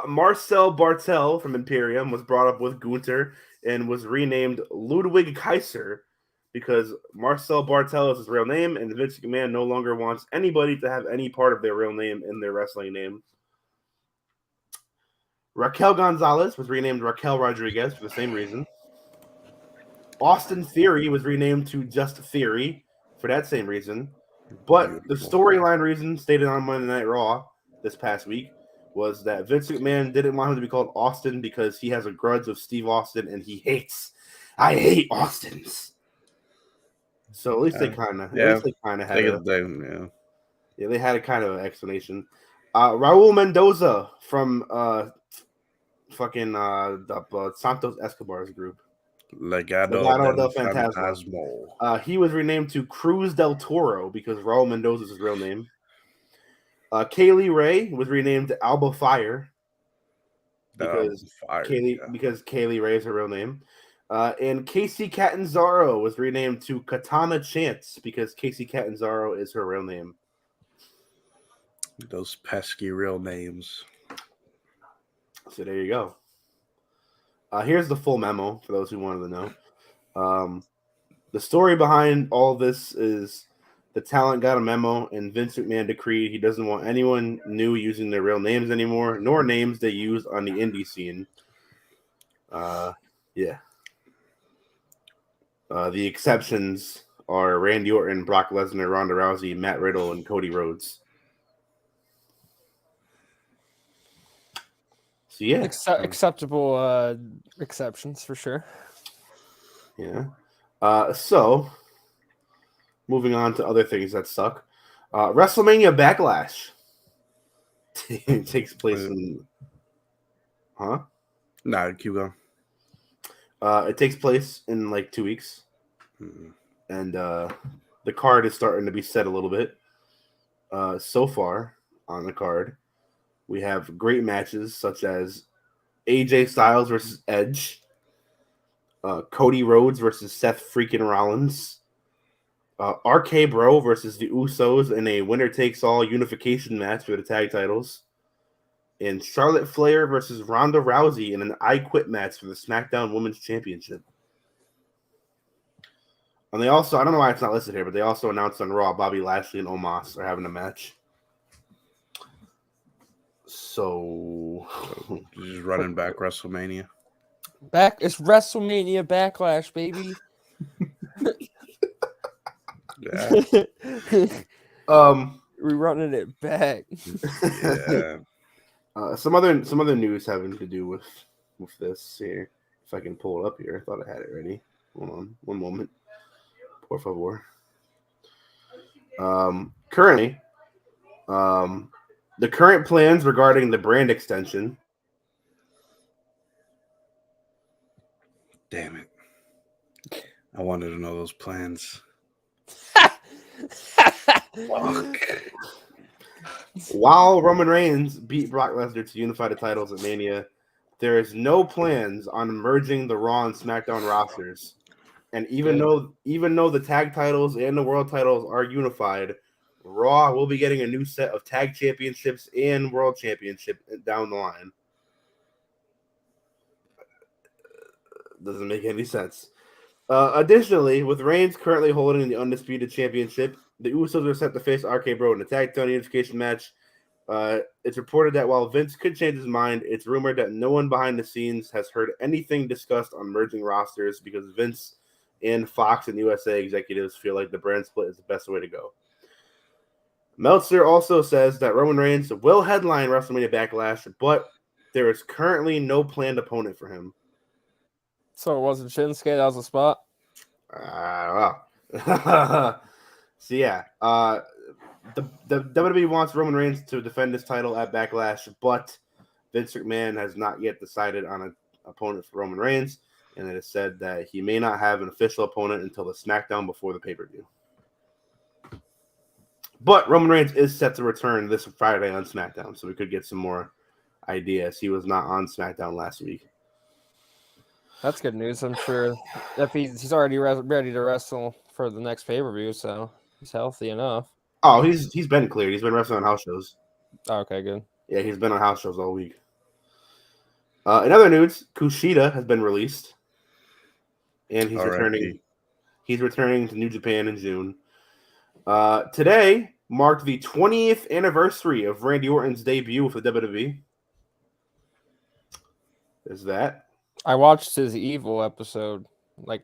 Marcel Bartel from Imperium was brought up with Gunther and was renamed Ludwig Kaiser because Marcel Bartel is his real name, and Vince McMahon no longer wants anybody to have any part of their real name in their wrestling name. Raquel Gonzalez was renamed Raquel Rodriguez for the same reason. Austin Theory was renamed to just Theory for that same reason. But the storyline reason stated on Monday Night Raw this past week was that Vince McMahon didn't want him to be called Austin because he has a grudge with Steve Austin and I hate Austins. So at least they kind of had they had a kind of an explanation. Raul Mendoza from Santos Escobar's group. Legado del Fantasma. He was renamed to Cruz del Toro because Raul Mendoza is his real name. Kaylee Ray was renamed to Alba Fire. because fire. Kaylee Ray is her real name. And Casey Catanzaro was renamed to Katana Chance because Casey Catanzaro is her real name. Those pesky real names. So there you go. Here's the full memo for those who wanted to know. The story behind all this is the talent got a memo, and Vince McMahon decreed he doesn't want anyone new using their real names anymore, nor names they use on the indie scene. Yeah. The exceptions are Randy Orton, Brock Lesnar, Ronda Rousey, Matt Riddle, and Cody Rhodes. So yeah, acceptable exceptions for sure. Yeah. So moving on to other things that suck. WrestleMania Backlash takes place in. Huh? Nah, keep going. It takes place in like 2 weeks, and the card is starting to be set a little bit. So far on the card, we have great matches such as AJ Styles versus Edge, Cody Rhodes versus Seth freaking Rollins, RK Bro versus the Usos in a winner-takes-all unification match for the tag titles, and Charlotte Flair versus Ronda Rousey in an I Quit match for the SmackDown Women's Championship. And they also, I don't know why it's not listed here, but they also announced on Raw Bobby Lashley and Omos are having a match. So just running back WrestleMania. It's WrestleMania Backlash, baby. Yeah. We're running it back. Yeah. Some other news having to do with this here. If I can pull it up here, I thought I had it ready. Hold on, one moment, por favor. Currently, the current plans regarding the brand extension. Damn it! I wanted to know those plans. Fuck. While Roman Reigns beat Brock Lesnar to unify the titles at Mania, there is no plans on merging the Raw and SmackDown rosters. And even though the tag titles and the world titles are unified, Raw will be getting a new set of tag championships and world championship down the line. Doesn't make any sense. Additionally, with Reigns currently holding the Undisputed Championship, the Usos are set to face RK Bro in a tag team unification match. It's reported that while Vince could change his mind, it's rumored that no one behind the scenes has heard anything discussed on merging rosters because Vince and Fox and USA executives feel like the brand split is the best way to go. Meltzer also says that Roman Reigns will headline WrestleMania Backlash, but there is currently no planned opponent for him. So it wasn't Shinsuke, that was a spot? Wow. So yeah, the WWE wants Roman Reigns to defend his title at Backlash, but Vince McMahon has not yet decided on an opponent for Roman Reigns, and it is said that he may not have an official opponent until the SmackDown before the pay-per-view. But Roman Reigns is set to return this Friday on SmackDown, so we could get some more ideas. He was not on SmackDown last week. That's good news. I'm sure if he's already ready to wrestle for the next pay-per-view, so he's healthy enough. Oh, he's been cleared. He's been wrestling on house shows. Oh, okay, good. Yeah, he's been on house shows all week. In other news, Kushida has been released, and he's returning. He's returning to New Japan in June. Today marked the 20th anniversary of Randy Orton's debut with the WWE. There's that. I watched his Evil episode, like,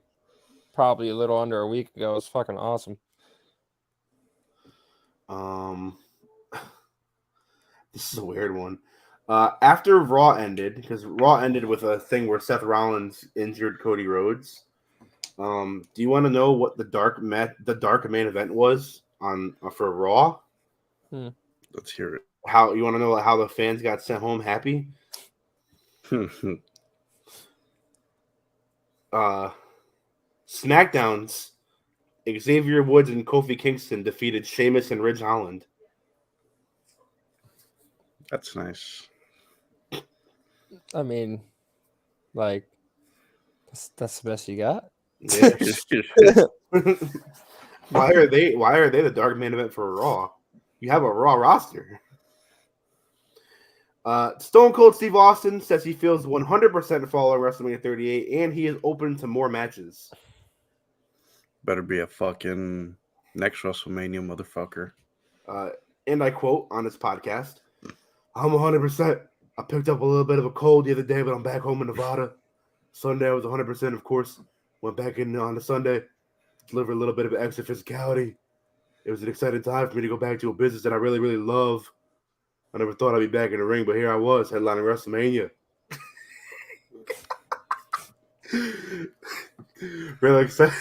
probably a little under a week ago. It was fucking awesome. This is a weird one. After Raw ended, because Raw ended with a thing where Seth Rollins injured Cody Rhodes. Do you want to know what the dark main event was on for Raw? Let's hear it. How you want to know how the fans got sent home happy? SmackDown's Xavier Woods and Kofi Kingston defeated Sheamus and Ridge Holland. That's nice. I mean, like, that's the best you got. Yeah. Why are they the dark main event for Raw? You have a Raw roster. Stone Cold Steve Austin says he feels 100% following WrestleMania 38, and he is open to more matches. Better be a fucking next WrestleMania motherfucker. And I quote on this podcast, "I'm 100%. I picked up a little bit of a cold the other day, but I'm back home in Nevada. Sunday I was 100%, of course. Went back in on the Sunday, delivered a little bit of extra physicality. It was an exciting time for me to go back to a business that I really, really love. I never thought I'd be back in the ring, but here I was, headlining WrestleMania. Really excited."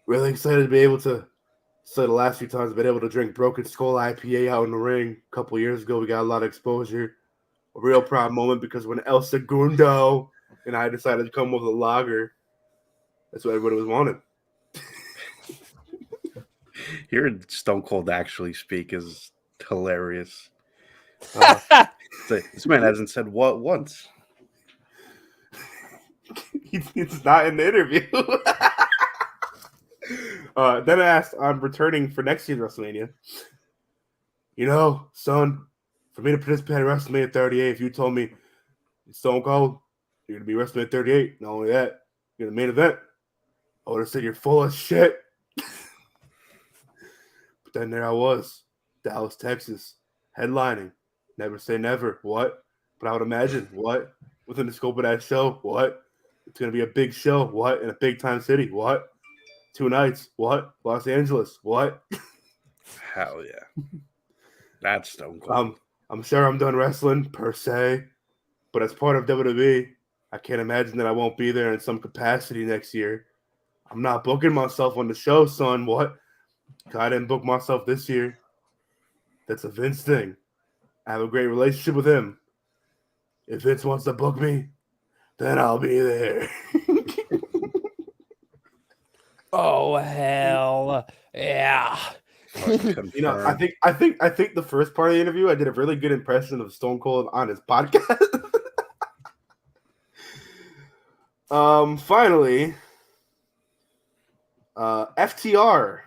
Really excited to be able to. So the last few times I've been able to drink Broken Skull IPA out in the ring. A couple years ago, we got a lot of exposure. A real proud moment because when El Segundo and I decided to come with a lager, that's what everybody was wanting. Hearing Stone Cold actually speak is hilarious. This man hasn't said what once. It's not in the interview. Then I asked, I'm returning for next year's WrestleMania. You know, son, for me to participate in WrestleMania 38, if you told me, Stone Cold, you're going to be WrestleMania 38, not only that, you're the main event, I would have said you're full of shit. But then there I was, Dallas, Texas, headlining. Never say never. What? But I would imagine, what? Within the scope of that show, what? It's going to be a big show, what? In a big time city, what? 2 nights, what? Los Angeles, what? Hell yeah. That's Stone Cold. I'm sure I'm done wrestling, per se. But as part of WWE, I can't imagine that I won't be there in some capacity next year. I'm not booking myself on the show, son. What? I didn't book myself this year. That's a Vince thing. I have a great relationship with him. If Vince wants to book me, then I'll be there. Oh hell yeah! You know, I think the first part of the interview, I did a really good impression of Stone Cold on his podcast. Finally, FTR,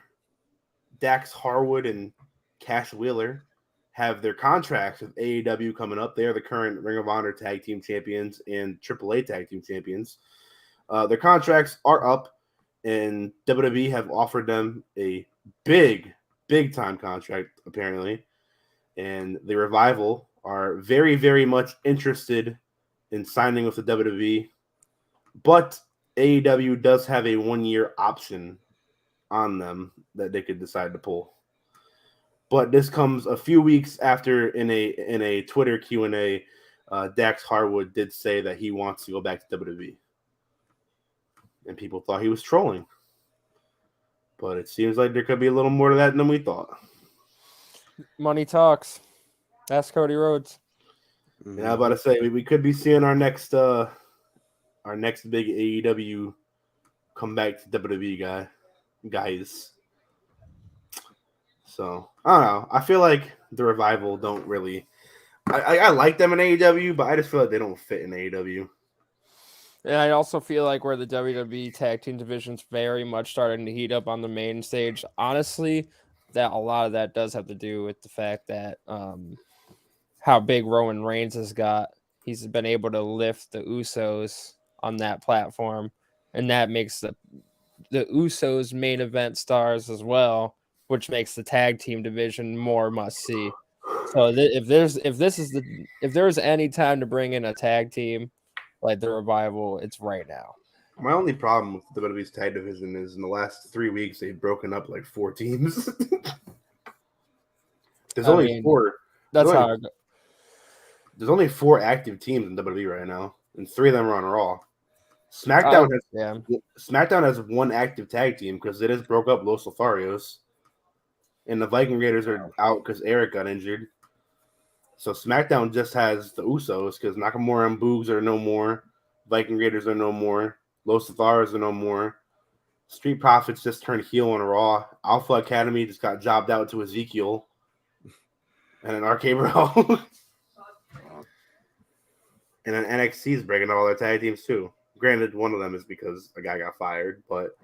Dax Harwood and Cash Wheeler have their contracts with AEW coming up. They are the current Ring of Honor Tag Team Champions and AAA Tag Team Champions. Their contracts are up, and WWE have offered them a big time contract, apparently. And the Revival are very, very much interested in signing with the WWE. But AEW does have a 1-year option on them that they could decide to pull. But this comes a few weeks after in a Twitter Q&A, Dax Harwood did say that he wants to go back to WWE. And people thought he was trolling. But it seems like there could be a little more to that than we thought. Money talks. Ask Cody Rhodes. Yeah, I was about to say we could be seeing our next big AEW come back to WWE guys. So I don't know. I feel like the Revival don't really. I like them in AEW, but I just feel like they don't fit in AEW. And I also feel like where the WWE tag team division's very much starting to heat up on the main stage. Honestly, that a lot of that does have to do with the fact that how big Roman Reigns has got. He's been able to lift the Usos on that platform, and that makes the Usos main event stars as well, which makes the tag team division more must see. So if there's any time to bring in a tag team like the Revival, it's right now. My only problem with the WWE's tag division is in the last 3 weeks they've broken up like 4 teams. There's only 4. That's how. There's only 4 active teams in WWE right now, and 3 of them are on Raw. SmackDown has 1 active tag team because it has broke up Los Lotharios, and the Viking Raiders are out because Eric got injured. So SmackDown just has the Usos because Nakamura and Boogs are no more. Viking Raiders are no more. Los Lotharios are no more. Street Profits just turned heel on Raw. Alpha Academy just got jobbed out to Ezekiel. And then RK Bro. And then NXT is breaking up all their tag teams too. Granted, one of them is because a guy got fired, but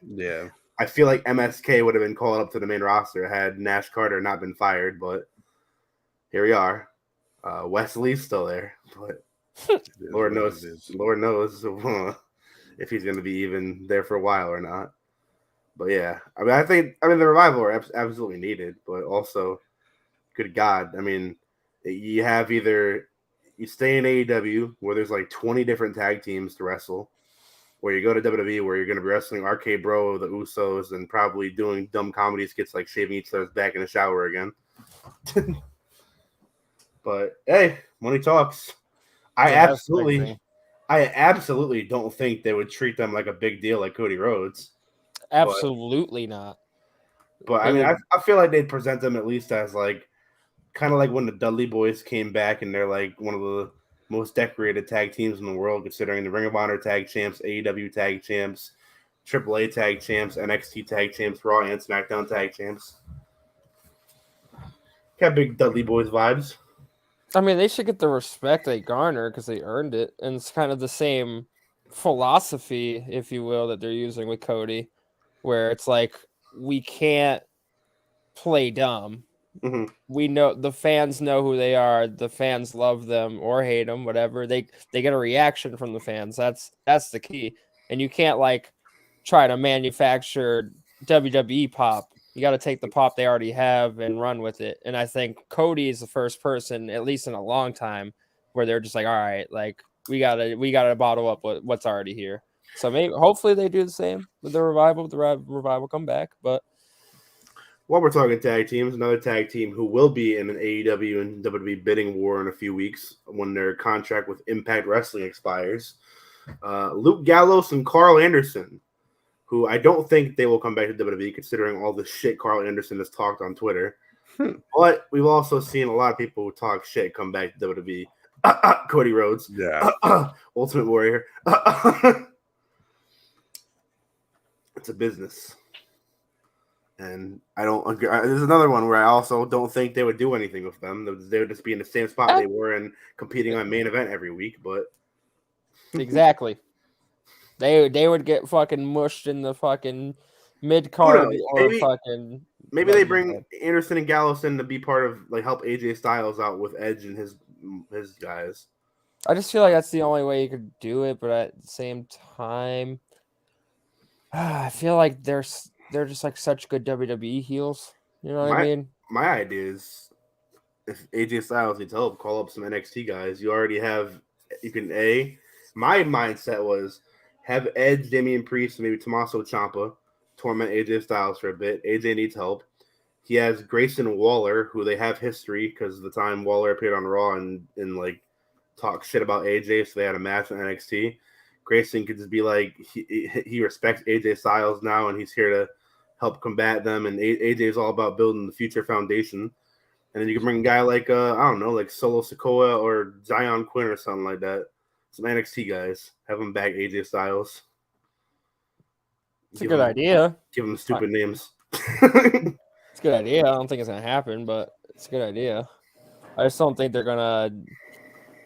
Yeah. I feel like MSK would have been called up to the main roster had Nash Carter not been fired, but here we are. Wesley's still there, but Lord knows if he's going to be even there for a while or not. But yeah, I mean the Revival are absolutely needed, but also, good God, I mean, you have either you stay in AEW where there's like 20 different tag teams to wrestle, or you go to WWE where you're going to be wrestling RK Bro, the Usos, and probably doing dumb comedy skits like shaving each other's back in the shower again. But hey, money talks. I absolutely don't think they would treat them like a big deal like Cody Rhodes. Absolutely not. But I mean, I feel like they'd present them at least as like kind of like when the Dudley Boys came back and they're like one of the most decorated tag teams in the world, considering the Ring of Honor tag champs, AEW tag champs, AAA tag champs, NXT tag champs, Raw and SmackDown tag champs. Got big Dudley Boys vibes. I mean, they should get the respect they garner because they earned it. And it's kind of the same philosophy, if you will, that they're using with Cody, where it's like, we can't play dumb. Mm-hmm. We know the fans know who they are. The fans love them or hate them, whatever. They get a reaction from the fans. That's the key. And you can't like try to manufacture WWE pop. You got to take the pop they already have and run with it. And I think Cody is the first person, at least in a long time, where they're just like, all right, like we gotta bottle up what's already here. So maybe hopefully they do the same with the Revival. The Revival come back, but while we're talking tag teams, another tag team who will be in an AEW and WWE bidding war in a few weeks when their contract with Impact Wrestling expires. Luke Gallows and Carl Anderson, who I don't think they will come back to WWE considering all the shit Carl Anderson has talked on Twitter. But we've also seen a lot of people who talk shit come back to WWE. Cody Rhodes. Yeah. Ultimate Warrior. It's a business. And I don't agree. There's another one where I also don't think they would do anything with them. They would just be in the same spot they were in, competing on main event every week. But exactly, they would get fucking mushed in the fucking mid card or fucking. Maybe they bring Anderson and Gallows in to be part of like help AJ Styles out with Edge and his guys. I just feel like that's the only way you could do it, but at the same time, I feel like they're just like such good WWE heels. You know what I mean? My idea is if AJ Styles needs help, call up some NXT guys. You already have, my mindset was have Edge, Damian Priest, and maybe Tommaso Ciampa torment AJ Styles for a bit. AJ needs help. He has Grayson Waller, who they have history because the time Waller appeared on Raw and like talk shit about AJ, so they had a match in NXT. Grayson could just be like, he respects AJ Styles now, and he's here to help combat them. And AJ is all about building the future foundation. And then you can bring a guy like, I don't know, like Solo Sikoa or Zion Quinn or something like that. Some NXT guys. Have them back AJ Styles. It's a good idea. Give them stupid names. It's a good idea. I don't think it's going to happen, but it's a good idea. I just don't think they're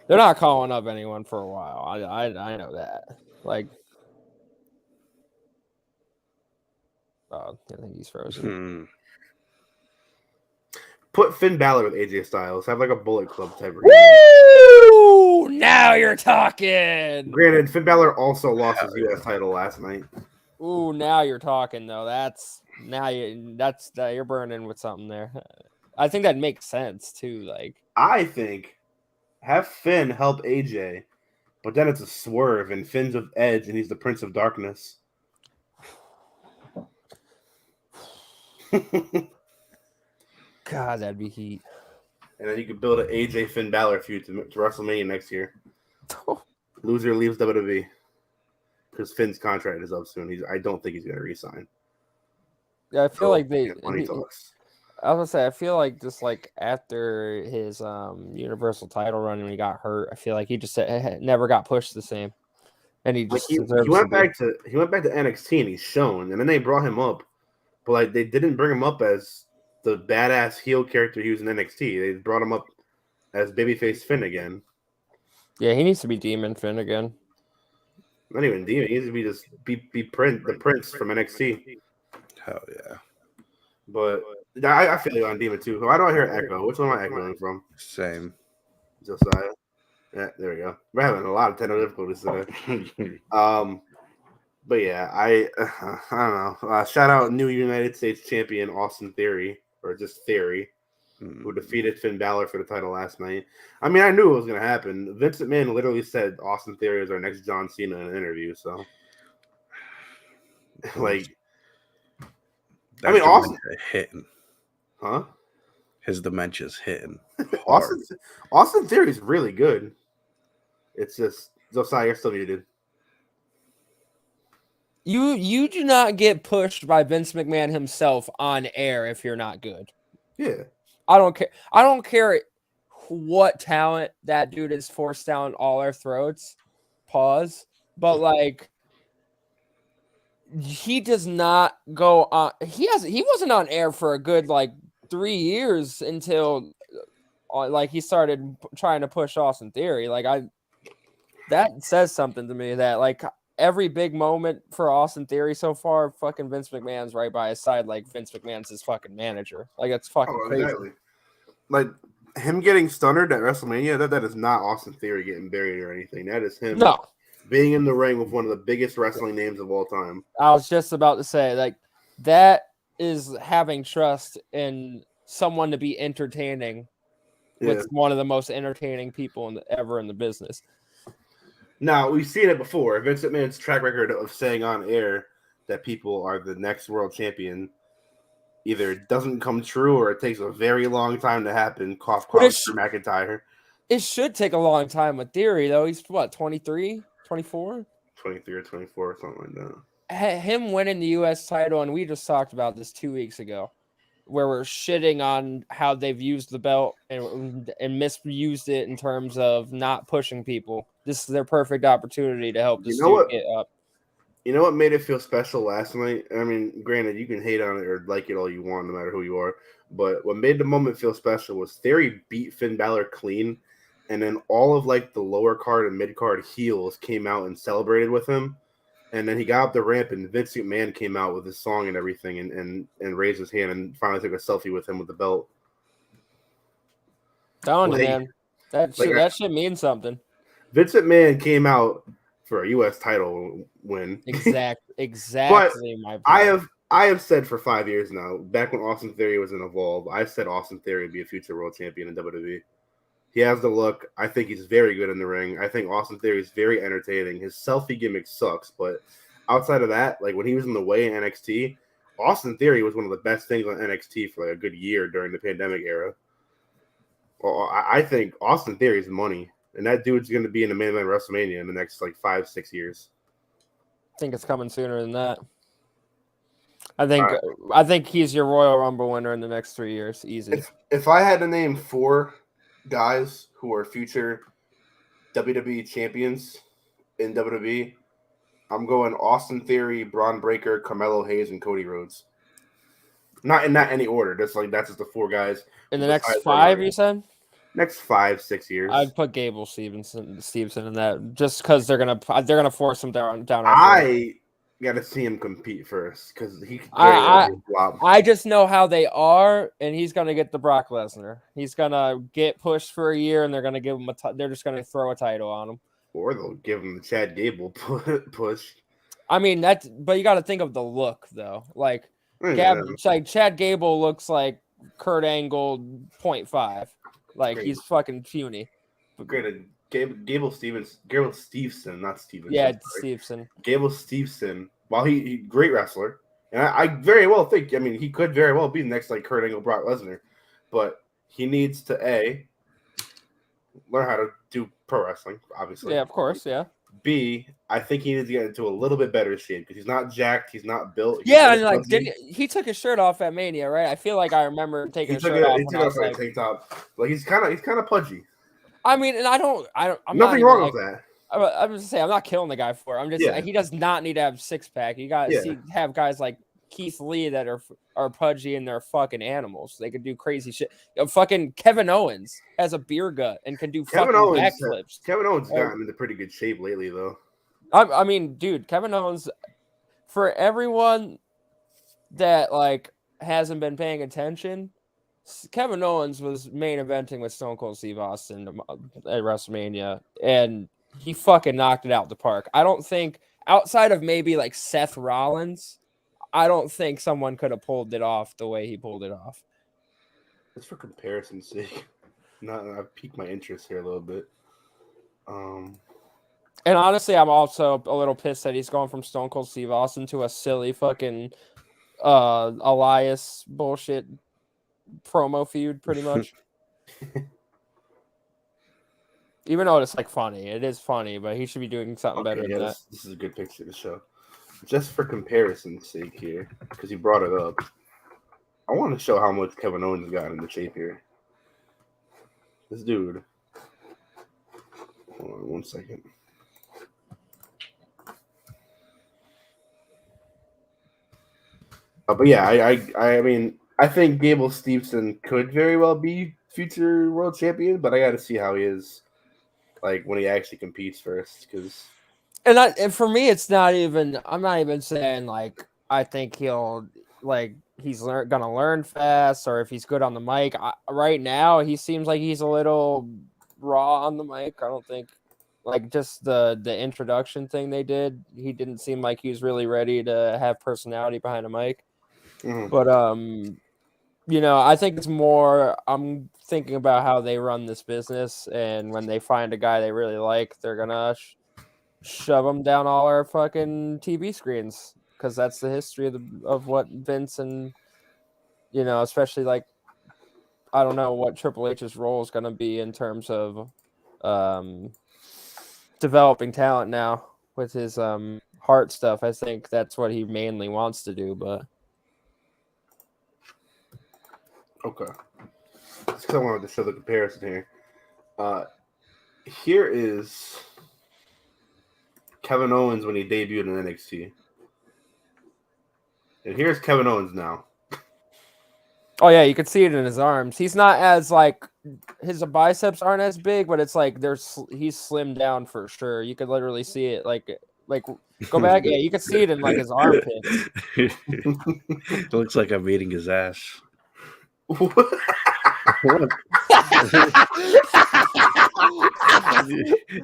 not calling up anyone for a while. I know that. Like, I think he's frozen. Put Finn Balor with AJ Styles. Have like a Bullet Club type. Woo! Now you're talking. Granted, Finn Balor also lost his US title last night. Ooh, now you're talking though. You're burning with something there. I think that makes sense too. Like, I think have Finn help AJ, but then it's a swerve and Finn's with Edge and he's the Prince of Darkness. God, that'd be heat. And then you could build an AJ Finn Balor feud to WrestleMania next year. Loser leaves WWE because Finn's contract is up soon. I don't think he's going to resign. Yeah, I feel like money talks. I was gonna say, I feel like just like after his Universal title run when he got hurt, I feel like he just never got pushed the same. and he Like just he deserves went to be. he went back to NXT and he's shown, and then they brought him up, but like they didn't bring him up as the badass heel character he was in NXT. They brought him up as babyface Finn again. Yeah, he needs to be Demon Finn again. Not even demon. He needs to be just the prince from NXT. Hell yeah. But I feel you on demon too. Why do I hear echo? Which one am I echoing from? Same. Josiah. Yeah, there we go. We're having a lot of technical difficulties today. But yeah, I don't know. Shout out new United States champion Austin Theory, or just Theory, who defeated Finn Balor for the title last night. I mean, I knew it was going to happen. Vince McMahon literally said Austin Theory is our next John Cena in an interview. So, like, I mean, Austin hitting, huh? His dementia's hitting. Hard. Austin Theory is really good. It's just Josiah, you're still muted. You do not get pushed by Vince McMahon himself on air if you're not good. Yeah. I don't care. I don't care what talent that dude is forced down all our throats. Pause. But like, he does not go on. He wasn't on air for a good like 3 years until like he started trying to push Austin Theory. Like that says something to me that like every big moment for Austin Theory so far, fucking Vince McMahon's right by his side. Like Vince McMahon's his fucking manager. Like it's fucking crazy. Exactly. Like him getting stunnered at WrestleMania, that is not Austin Theory getting buried or anything. That is him being in the ring with one of the biggest wrestling names of all time. I was just about to say, like, that is having trust in someone to be entertaining with one of the most entertaining people ever in the business. Now, we've seen it before. Vince McMahon's track record of saying on air that people are the next world champion either doesn't come true or it takes a very long time to happen. Cough, for McIntyre. It should take a long time with Theory, though. He's, what, 23, 24? 23 or 24, something like that. Him winning the U.S. title, and we just talked about this 2 weeks ago, where we're shitting on how they've used the belt and misused it in terms of not pushing people. This is their perfect opportunity to help this dude get up. You know what made it feel special last night? I mean, granted, you can hate on it or like it all you want, no matter who you are. But what made the moment feel special was Theory beat Finn Balor clean, and then all of like the lower card and mid card heels came out and celebrated with him. And then he got up the ramp, and Vince McMahon came out with his song and everything, and raised his hand and finally took a selfie with him with the belt. Telling you, man, that shit means something. Vince McMahon came out for a U.S. title win. Exactly. But I have said for 5 years now, back when Austin Theory was in Evolve, I said Austin Theory would be a future world champion in WWE. He has the look. I think he's very good in the ring. I think Austin Theory is very entertaining. His selfie gimmick sucks, but outside of that, like when he was in the way in NXT, Austin Theory was one of the best things on NXT for like a good year during the pandemic era. Well, I think Austin Theory is money, and that dude's going to be in the main event WrestleMania in the next like 5-6 years. I think it's coming sooner than that. I think he's your Royal Rumble winner in the next 3 years. Easy. If I had to name 4 guys who are future WWE champions in WWE, I'm going Austin Theory, Braun Breaker, Carmelo Hayes, and Cody Rhodes. Not in any order. That's just the 4 guys. In the next 5, you said? Next 5-6 years. I'd put Gable Stevenson in that just because they're gonna force him down. I got to see him compete first because he. I just know how they are, and he's gonna get the Brock Lesnar. He's gonna get pushed for a year, and they're gonna give him they're just gonna throw a title on him, or they'll give him the Chad Gable push. I mean but you got to think of the look though. Like Chad Gable looks like Kurt Angle 0.5. Like he's fucking puny. Granted, Gable Steveson, not Stevenson. Yeah, Stevenson. Gable Steveson. While he great wrestler, and I very well think. I mean, he could very well be the next like Kurt Angle, Brock Lesnar, but he needs to learn how to do pro wrestling. Obviously, yeah, of course, yeah. B, I think he needs to get into a little bit better shape because he's not jacked, he's not built. Yeah, and like he took his shirt off at Mania, right? I feel like I remember taking his shirt off. He took off tank top. Like he's kind of pudgy. I mean, and I'm nothing wrong with that. I'm just saying I'm not killing the guy for it. I'm just Yeah. he does not need to have 6-pack. You got to Yeah. have guys like Keith Lee that are pudgy and they're fucking animals. They can do crazy shit. Fucking Kevin Owens has a beer gut and can do fucking backflips. Kevin Owens gotten into pretty good shape lately, though. I mean, dude, Kevin Owens. For everyone that like hasn't been paying attention, Kevin Owens was main eventing with Stone Cold Steve Austin at WrestleMania, and he fucking knocked it out the park. I don't think outside of maybe like Seth Rollins, I don't think someone could have pulled it off the way he pulled it off. Just for comparison's sake, I've piqued my interest here a little bit. And honestly, I'm also a little pissed that he's going from Stone Cold Steve Austin to a silly fucking Elias bullshit promo feud, pretty much. Even though it's like funny, it is funny, but he should be doing something better than that. This is a good picture to show. Just for comparison's sake here, because you brought it up, I want to show how much Kevin Owens got into shape here. This dude. Hold on 1 second. But yeah, I mean, I think Gable Steveson could very well be future world champion, but I got to see how he is, like when he actually competes first. Because and for me, it's not even. I'm not even saying like I think he'll like he's gonna learn fast or if he's good on the mic. Right now, he seems like he's a little raw on the mic. I don't think like just the introduction thing they did. He didn't seem like he was really ready to have personality behind a mic. But you know, I think it's more. I'm thinking about how they run this business, and when they find a guy they really like, they're gonna shove him down all our fucking TV screens because that's the history of what Vince and you know, especially like I don't know what Triple H's role is gonna be in terms of developing talent now with his heart stuff. I think that's what he mainly wants to do, but. okay, just because I wanted to show the comparison here. Here is Kevin Owens when he debuted in NXT, and here's Kevin Owens now. Oh yeah, you can see it in his arms. He's not as like his biceps aren't as big, but it's like he's slimmed down for sure. You could literally see it. Like go back, yeah, you can see it in like his armpits. It looks like I'm eating his ass. What?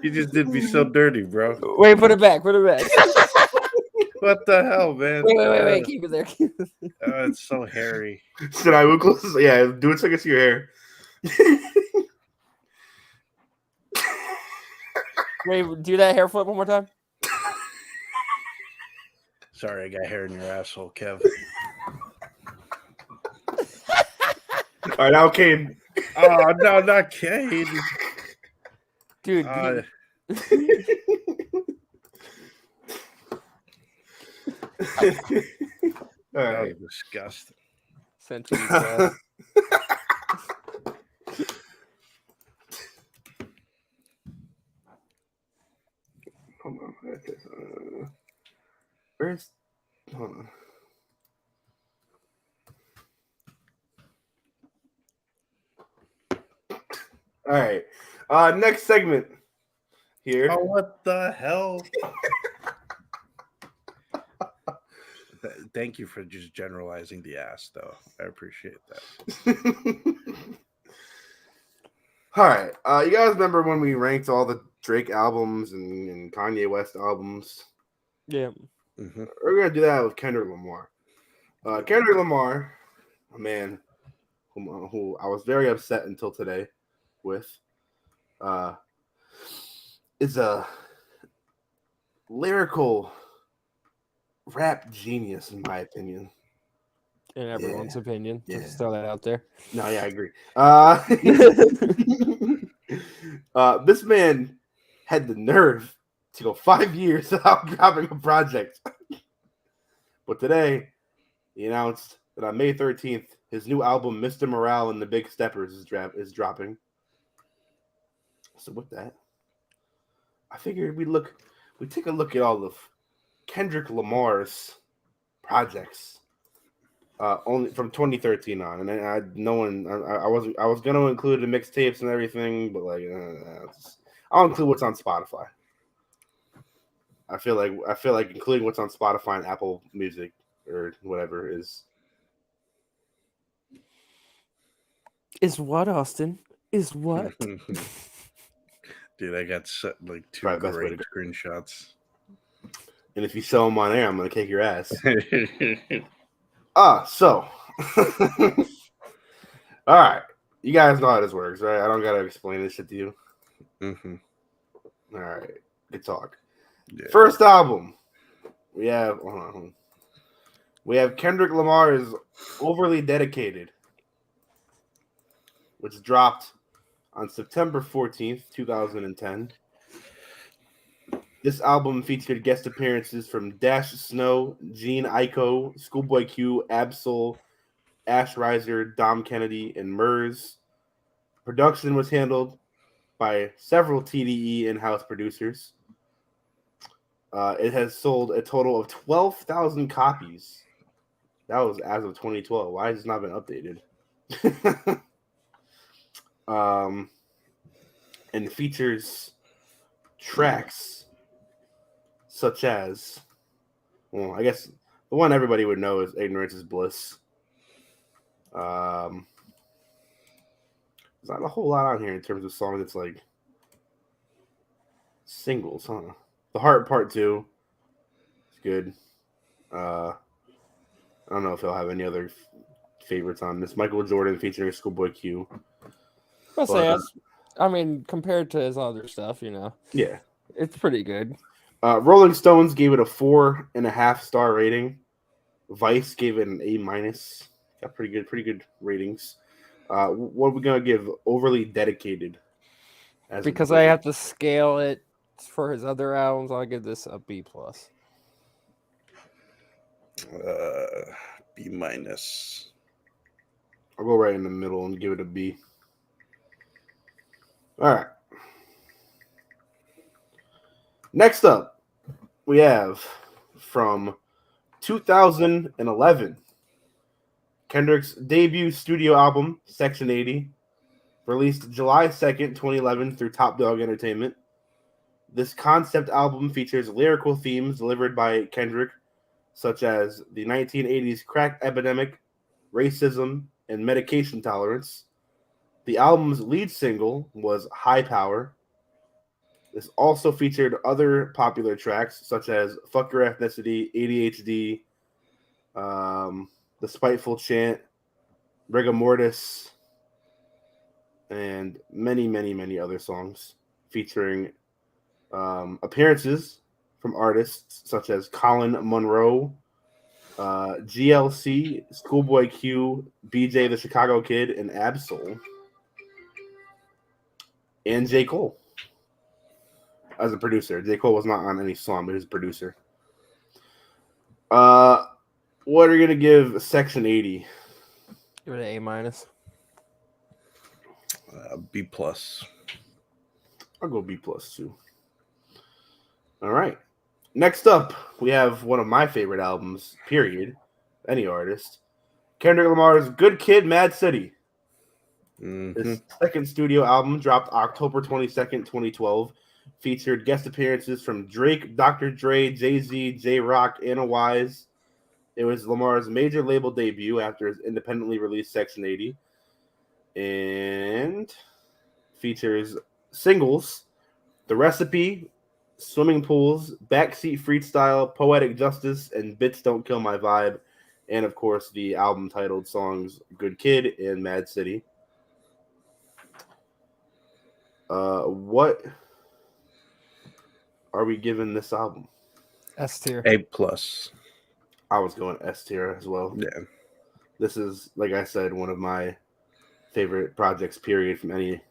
You just did me so dirty, bro. Wait, put it back. Put it back. What the hell, man? Wait. Keep it there. Keep it there. Oh, it's so hairy. Should I look close? Yeah, do it so I can see your hair. Wait, do that hair flip one more time. Sorry, I got hair in your asshole, Kev. All right, now Kane. Oh, no, not Kane. Dude. All right. Disgusting. Sent you that. Hold on. Where's? Hold on. All right. Next segment here. Oh, what the hell? Thank you for just generalizing the ass, though. I appreciate that. All right. You guys remember when we ranked all the Drake albums and Kanye West albums? Yeah. Mm-hmm. We're going to do that with Kendrick Lamar. Kendrick Lamar, a man who I was very upset until today with, is a lyrical rap genius, in my opinion. In everyone's opinion. Yeah. Just throw that out there. No, yeah, I agree. This man had the nerve to go 5 years without dropping a project. But today, he announced that on May 13th, his new album, Mr. Morale and the Big Steppers, is dropping. So with that, I figured we take a look at all of Kendrick Lamar's projects, only from 2013 on, and I was gonna include the mixtapes and everything, but like I'll include what's on Spotify. I feel like including what's on Spotify and Apple Music or whatever is what, Austin? Is what? Dude, I got like two Probably the best way great to screenshots. and if you show them on air, I'm gonna kick your ass. Yeah. So all right, you guys know how this works, right? I don't gotta explain this shit to you. All right, good talk. First album, we have Kendrick Lamar's "Overly Dedicated," which dropped on September 14th, 2010. This album featured guest appearances from Dash Snow, Gene Aiko, Schoolboy Q, Absol, Ash Riser, Dom Kennedy, and Murs. Production was handled by several TDE in-house producers. It has sold a total of 12,000 copies. That was as of 2012. Why has it not been updated? And features tracks such as, well, I guess the one everybody would know is "Ignorance is Bliss." There's not a whole lot on here in terms of songs that's like singles, huh? "The Heart Part 2" is good. I don't know if he'll have any other favorites on this. "Michael Jordan" featuring Schoolboy Q. I'll say, I mean, compared to his other stuff, Yeah. it's pretty good. Rolling Stones gave it a 4.5 star rating. Vice gave it an A-. Got pretty good ratings. What are we gonna give "Overly Dedicated"? Because I have to scale it for his other albums, I'll give this a B+. B-. I'll go right in the middle and give it a B. All right. Next up, we have from 2011, Kendrick's debut studio album, Section 80, released July 2nd, 2011 through Top Dog Entertainment. This concept album features lyrical themes delivered by Kendrick, such as the 1980s crack epidemic, racism, and medication tolerance. The album's lead single was "High Power." This also featured other popular tracks such as "Fuck Your Ethnicity," "ADHD," "The Spiteful Chant," "Rigor Mortis," and many, many, many other songs featuring appearances from artists such as Colin Monroe, GLC, Schoolboy Q, BJ the Chicago Kid, and Absol, and J. Cole as a producer. J. Cole was not on any song, but he was a producer. What are you going to give Section 80? Give it an A-. B+. I'll go B+ too. All right. Next up, we have one of my favorite albums, period, any artist. Kendrick Lamar's "Good Kid, Mad City." His second studio album dropped October 22nd, 2012. Featured guest appearances from Drake, Dr. Dre, Jay-Z, J-Rock, Anna Wise. It was Lamar's major label debut after his independently released Section 80. And features singles "The Recipe," "Swimming Pools," "Backseat Freestyle," "Poetic Justice," and "Bits Don't Kill My Vibe." And, of course, the album-titled songs "Good Kid" and "Mad City." What are we giving this album? S tier. A+. I was going S tier as well. Yeah. This is, like I said, one of my favorite projects, period, from any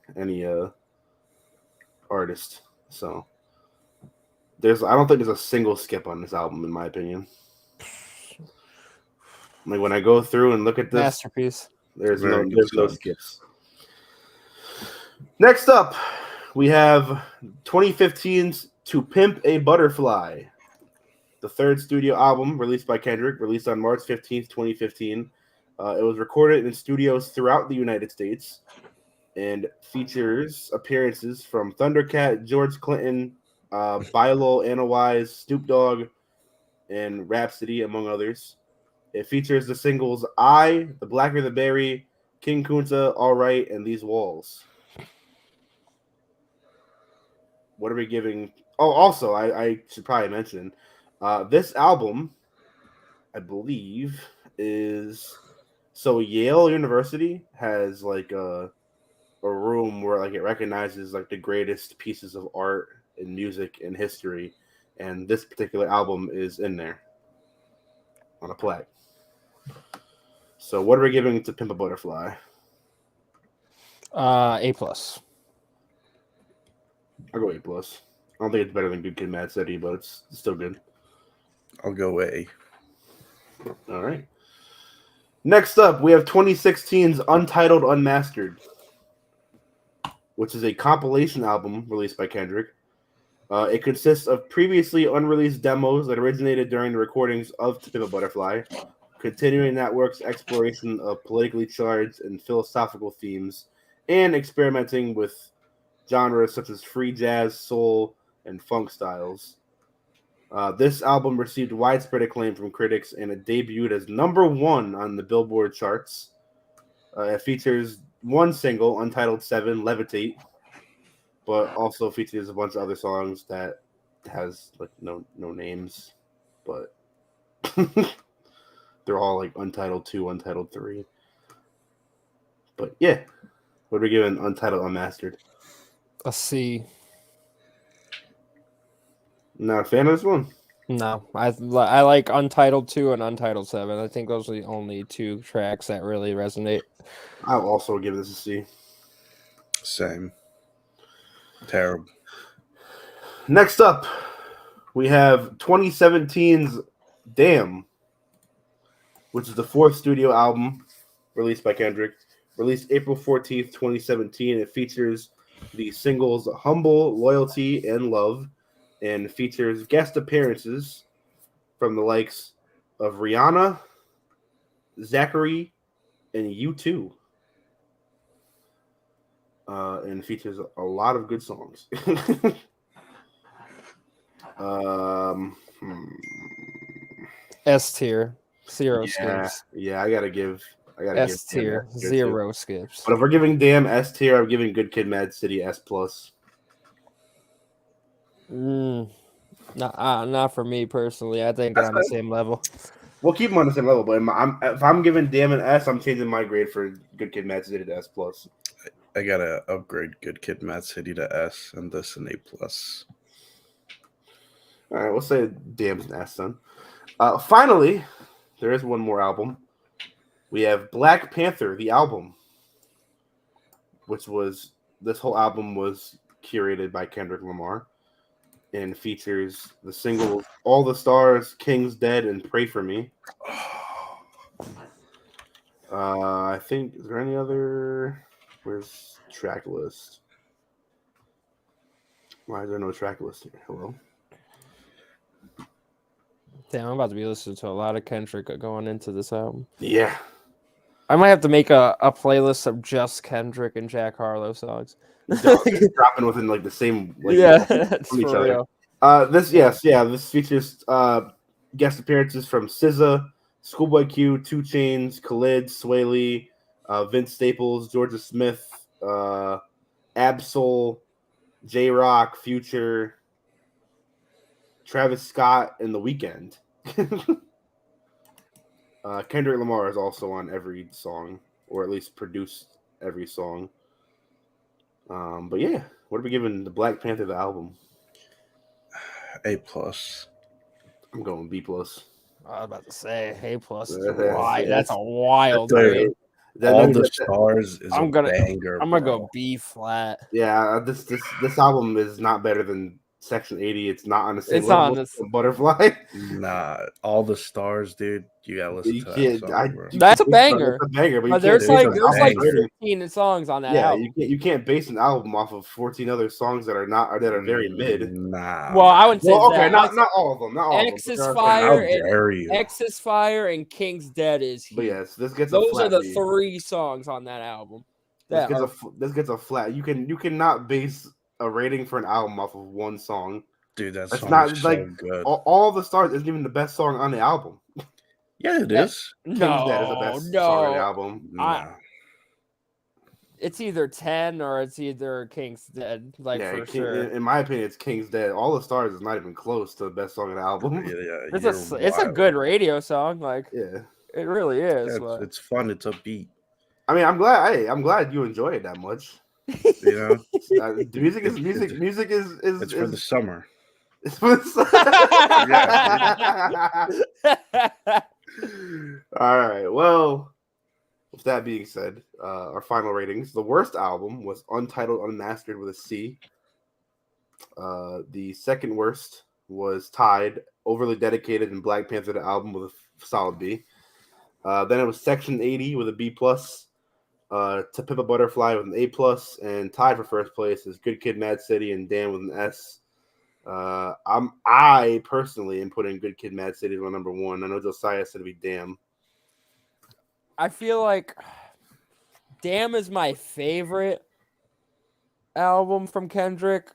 artist. So I don't think there's a single skip on this album, in my opinion. Like when I go through and look at this, Masterpiece. there's Very no good no stuff. skips. Next up, we have 2015's To Pimp a Butterfly, the third studio album released by Kendrick, released on March 15th, 2015. It was recorded in studios throughout the United States and features appearances from Thundercat, George Clinton, Bilo, Anawise, Snoop Dogg, and Rhapsody, among others. It features the singles I, The Blacker the Berry, King Kunta, All Right, and These Walls. What are we giving? Oh, also, I should probably mention this album, I believe, is so Yale University has like a room where like it recognizes like the greatest pieces of art and music in history, and this particular album is in there on a plaque. So what are we giving to Pimp a Butterfly? A+. I'll go A+. I don't think it's better than Good Kid, Mad City, but it's still good. I'll go A. All right. Next up, we have 2016's Untitled Unmastered, which is a compilation album released by Kendrick. It consists of previously unreleased demos that originated during the recordings of To Pimp a Butterfly, continuing that work's exploration of politically charged and philosophical themes, and experimenting with genres such as free jazz, soul, and funk styles. This album received widespread acclaim from critics, and it debuted as #1 on the Billboard charts. It features one single, Untitled 7, Levitate, but also features a bunch of other songs that has like no names, but they're all like Untitled 2, Untitled 3. But yeah, what are we giving Untitled Unmastered? A C. Not a fan of this one. No, I like Untitled 2 and Untitled 7. I think those are the only two tracks that really resonate. I'll also give this a C. Same. Terrible. Next up, we have 2017's Damn, which is the fourth studio album released by Kendrick. Released April 14th, 2017. It features the singles Humble, Loyalty, and Love, and features guest appearances from the likes of Rihanna, Zachary, and U2. And features a lot of good songs. S tier. Zero skips. Yeah, I gotta give S tier. Damn S tier, Zero too. skips. But if we're giving Damn S tier, I'm giving Good Kid, Mad City S+. Not for me personally. I think they're on the same level. We'll keep them on the same level, but if I'm giving Damn an S, I'm changing my grade for Good Kid, Mad City to S+. I gotta upgrade Good Kid, Mad City to S, and this an A+. All right, we'll say Damn's an S then. Finally, there is one more album. We have Black Panther, the album, this whole album was curated by Kendrick Lamar and features the singles All the Stars, King's Dead, and Pray For Me. I think, is there any other... Where's track list? Why is there no track list here? Hello? Damn, I'm about to be listening to a lot of Kendrick going into this album. Yeah. I might have to make a playlist of just Kendrick and Jack Harlow songs. Dropping within like the same That's from each for other. real. This features guest appearances from SZA, Schoolboy Q, 2 Chainz, Khalid, Sway Lee, Vince Staples, Georgia Smith, Absol, J-Rock, Future, Travis Scott, and The Weeknd. Kendrick Lamar is also on every song, or at least produced every song. But yeah, what are we giving the Black Panther the album? A+. I'm going B+. I was about to say A+. Yeah, That's a wild Dude, grade. All the Stars is I'm gonna a banger. go bro. B flat. Yeah, this album is not better than Section 80. It's not on the same It's on level this. as Butterfly. Nah, all the stars, dude. You gotta listen You to can't. that song, bro. you That's a can- banger. It's a banger, but you But can't there's base like an album rating. 15 songs on that Yeah, album. you can't base an album off of 14 other songs that are very mid. Nah. Well, I wouldn't say Well, okay, that. not all of them. Not all X of is them. Fire How and dare you? X is Fire and King's Dead is But huge. yes, this gets a Those flat are the B. 3 songs on that album. This That gets are, this gets a flat. You cannot base a rating for an album off of one song. Dude, that That's song not is like so good. all the stars isn't even the best song on the album. Yeah, it is. King's Dead is the best song on the no. album. Nah. It's either 10 or it's either King's Dead, like Yeah, for sure. in my opinion, it's King's Dead. All the stars is not even close to the best song on the album. Yeah, It's a good radio song, like Yeah, it really is. Yeah, but- it's fun. It's upbeat. I mean, I'm glad you enjoy it that much. You know, Music is. it's for the summer. It's for the All right. Well, with that being said, our final ratings. The worst album was Untitled Unmastered with a C. The second worst was Tide, Overly Dedicated, and Black Panther the album with a solid B. Then it was Section 80 with a B plus. To Pimp a Butterfly with an A plus, and tied for first place is Good Kid, Mad City, and Damn with an S. I personally am putting Good Kid, Mad City as my number 1. I know Josiah said it'd be Damn. I feel like Damn is my favorite album from Kendrick,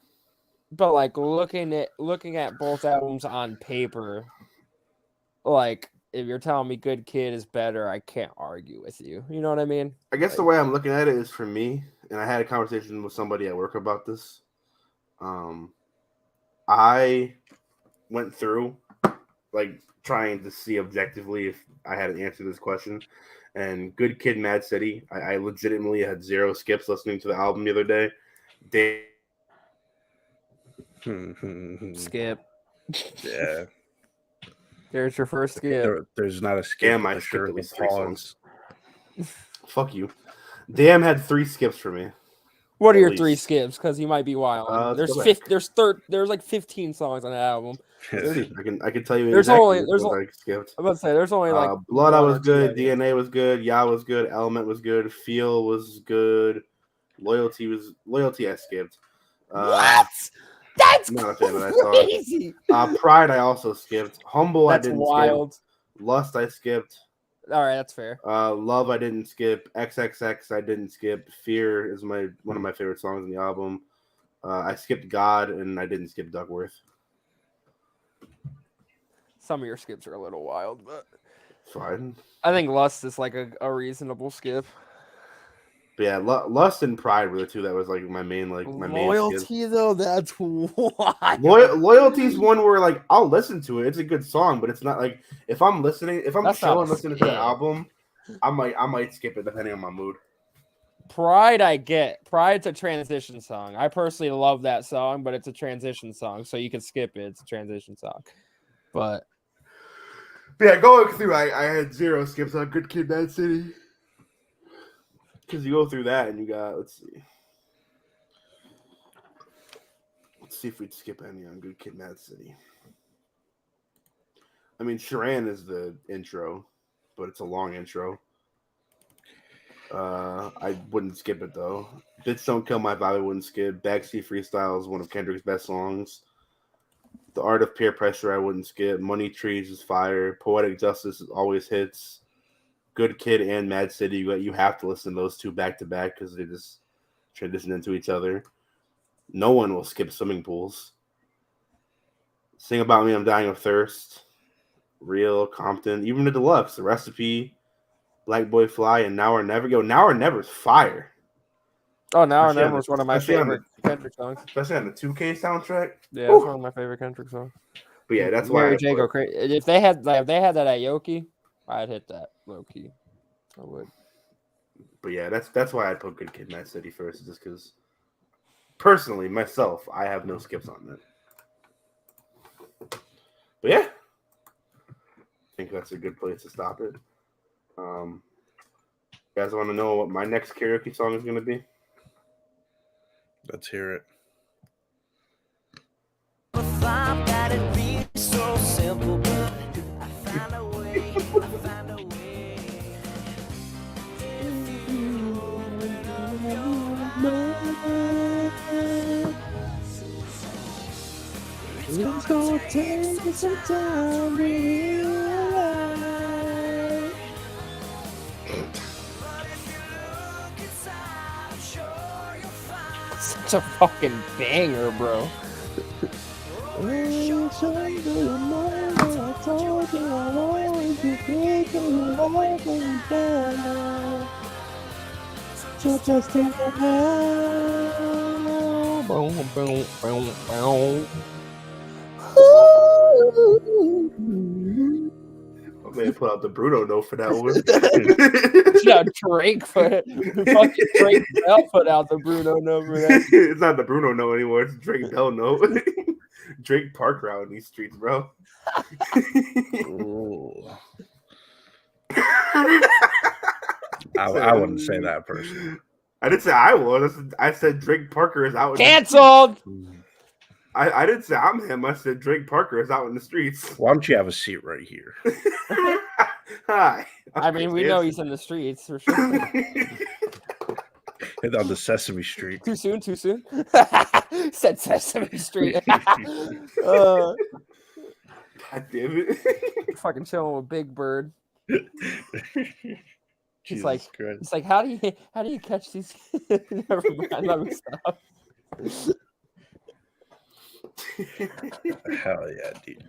but like looking at both albums on paper, like if you're telling me Good Kid is better, I can't argue with you. You know what I mean? I guess the way I'm looking at it is for me, and I had a conversation with somebody at work about this. I went through like trying to see objectively if I had to answer this question. And Good Kid, Mad City, I legitimately had 0 skips listening to the album the other day. Skip. Yeah. There's your first skip. There's not a skip. Damn, I but skipped there at is a least 3 pause. songs. Fuck you. Damn had 3 skips for me. What are At your least. 3 skips? Because you might be wild. Let's go back. There's like 15 songs on the album. 30. I can tell you There's exactly only- there's what only- I skipped. I'm about to say there's only like Blood I 1 was or 2 good, that you- DNA was good, Ya was good, Element was good, Feel was good, Loyalty I skipped. What? That's not a fan of that song. crazy. Pride I also skipped. Humble That's I didn't wild. skip. Lust I skipped. All right, that's fair. Love I didn't skip. XXX I didn't skip. Fear is one of my favorite songs in the album. I skipped God and I didn't skip Duckworth. Some of your skips are a little wild, but Fine. I think Lust is like a reasonable skip. But yeah, Lust and Pride were the 2 that was like my main skip. Loyalty though, that's wild. Loyalty's one where like I'll listen to it. It's a good song, but it's not like if I'm That's not chilling a listening to the skip. album, I might skip it depending on my mood. Pride, I get. Pride's a transition song. I personally love that song, but it's a transition song, so you can skip it. It's a transition song. But Yeah, going through, I had 0 skips on Good Kid, Mad City. Because you go through that and you got, let's see if we'd skip any on Good Kid, Mad City. I mean, Sharan is the intro, but it's a long intro. I wouldn't skip it though. Bitch Don't Kill My Vibe I wouldn't skip. Backseat Freestyle is one of Kendrick's best songs. The Art of Peer Pressure I wouldn't skip. Money Trees is fire. Poetic Justice always hits. Good Kid and Mad City, you have to listen to those 2 back to back because they just transition into each other. No one will skip Swimming Pools. Sing About Me, I'm Dying of Thirst. Real, Compton, even the Deluxe, The Recipe, Black Boy Fly, and Now or Never. Now or Never is fire. oh, Now or Especially Never was one of my especially on favorite Kendrick songs. Especially on the 2K soundtrack. Yeah, Whew. it's one of my favorite Kendrick songs. But yeah, that's why Mary I J put- go crazy. If they had that at Yoki, I'd hit that low key. I would. But yeah, that's why I put Good Kid, Mad City first, just because personally, myself, I have no skips on that. But yeah, I think that's a good place to stop it. You guys want to know what my next karaoke song is going to be? Let's hear it. Such a fucking banger, bro. I may put out the Bruno note for that one. Yeah, Drake fucking Drake Bell put out the Bruno number. It's not the Bruno note anymore. It's Drake Bell note. Drake Parker out in these streets, bro. I wouldn't say that personally. I didn't say I was. I said Drake Parker is out. In Canceled. I didn't say I'm him. I said Drake Parker is out in the streets. Why don't you have a seat right here? Hi. I mean, we know he's in the streets for sure. And on the Sesame Street. Too soon. Said Sesame Street. God damn it. Fucking chilling with Big Bird. Jesus like, Christ. It's like, how do you catch these? Never mind, let me stop. Hell yeah, dude.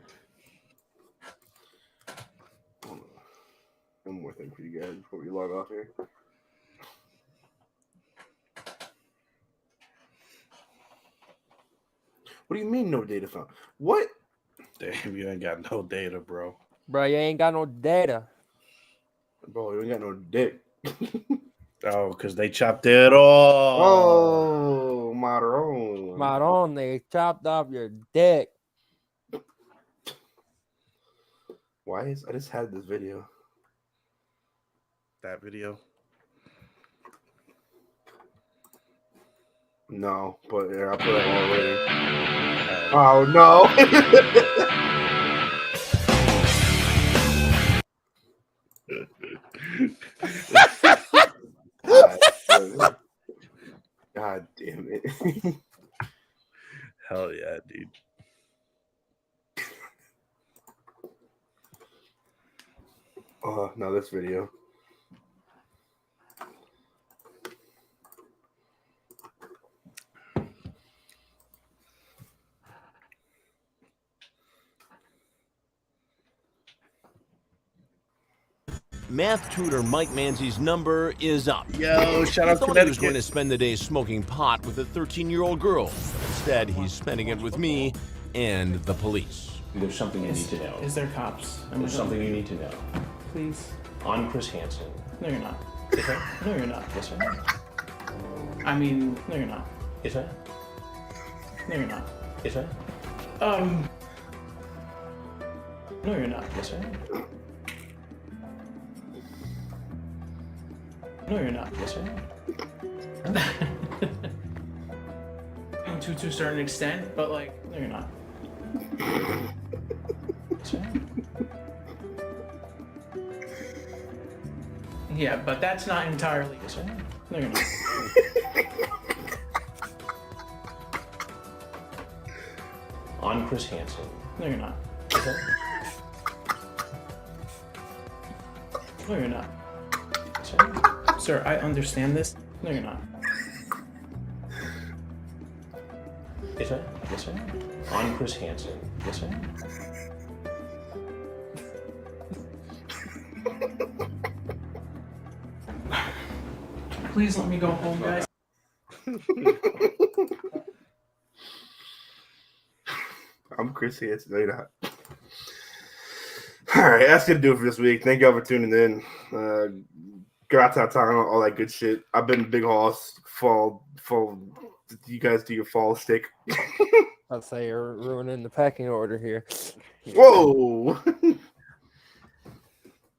One more thing for you guys before we log off here. What do you mean no data found? What? Damn, you ain't got no data, bro. Bro, you ain't got no data. Bro, you ain't got no dick. Oh, because they chopped it off. Oh, Maron. Maron, they chopped off your dick. Why is I just had this video? That video. No, but yeah, I'll put it all later. Oh no. God damn it. Hell yeah, dude. Oh, now this video. Math tutor Mike Manzi's number is up. Yo, shout out He thought he was Connecticut. going to spend the day smoking pot with a 13-year-old girl. Instead, he's spending it with me and the police. There's something you need to know. Is there cops? There's something you need to know. Please. I'm Chris Hansen. No, you're not. Yes, sir. No, you're not. Yes, sir. I mean, no, you're not. Yes, sir. No, you're not. Yes, sir. No, you're not. Yes, sir. No, you're not. Yes, sir. To a certain extent, but like, no, you're not. Yes, sir. Yeah, but that's not entirely. Yes, sir. No, you're not. I'm Chris Hansen. No, you're not. Yes, sir. No, you're not. Yes, sir. Sir, I understand this. No, you're not. Yes, sir. Yes, sir. I'm Chris Hansen. Yes, sir. Please let me go home, guys. I'm Chris Hansen. No, you're not. All right, that's gonna do it for this week. Thank y'all for tuning in. Grata time, all that good shit. I've been Big Hoss. Fall. You guys do your fall stick. I'd say you're ruining the packing order here. Whoa.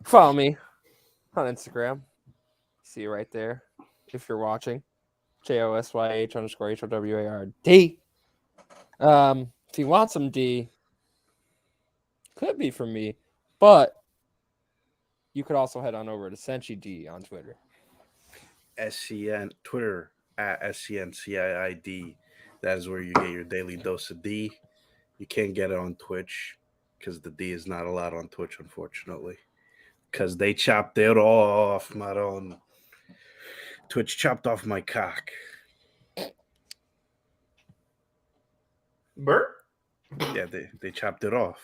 Follow me on Instagram. See you right there if you're watching. JOSYH_HOWARD. If you want some D, could be from me, but you could also head on over to Senchi D on Twitter. SCN Twitter at SCNCIID. That is where you get your daily dose of D. You can't get it on Twitch. because the D is not allowed on Twitch, unfortunately. Because they chopped it off, Maron. Twitch chopped off my cock. Bert? Yeah, they chopped it off.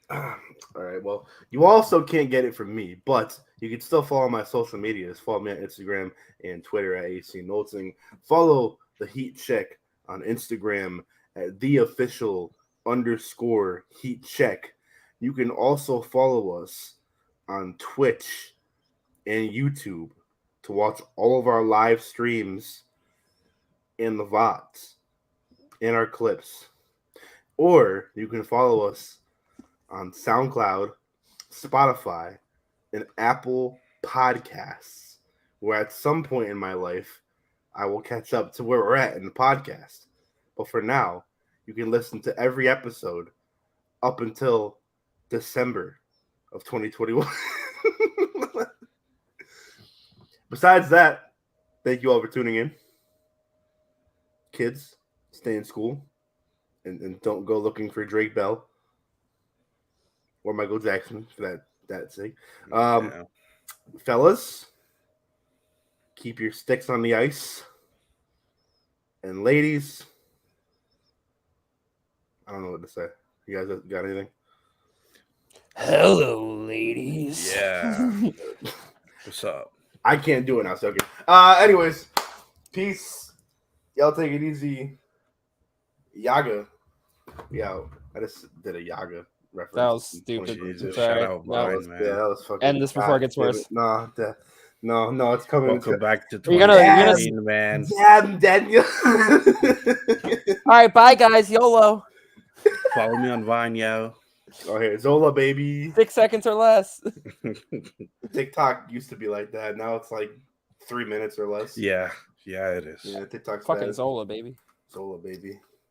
All right. Well, you also can't get it from me, but you can still follow my social medias. Follow me on Instagram and Twitter at AC Nolting. Follow the Heat Check on Instagram at @theofficial_Heat Check. You can also follow us on Twitch and YouTube to watch all of our live streams and the VODs and our clips. Or you can follow us on SoundCloud, Spotify, and Apple Podcasts, where at some point in my life, I will catch up to where we're at in the podcast. But for now, you can listen to every episode up until December of 2021. Besides that, thank you all for tuning in. Kids, stay in school and don't go looking for Drake Bell or Michael Jackson for that sake. Fellas, keep your sticks on the ice. And ladies, I don't know what to say. You guys got anything? Hello, ladies. Yeah. What's up? I can't do it now, so okay. Anyways, peace. Y'all take it easy. Yaga. Yeah, I just did a Yaga reference. That was stupid. Jesus, Sorry. shout out, Vine, man. Yeah, that was fucking. End this before it gets worse. No, it's coming. Welcome back to You're gonna- 2019, man. Damn, Daniel. All right, bye, guys. YOLO. Follow me on Vine, yo. Oh, here, Zola, baby. 6 seconds or less. TikTok used to be like that. Now it's like 3 minutes or less. Yeah, it is. Yeah, TikTok's Fucking bad. Zola, baby. Zola, baby.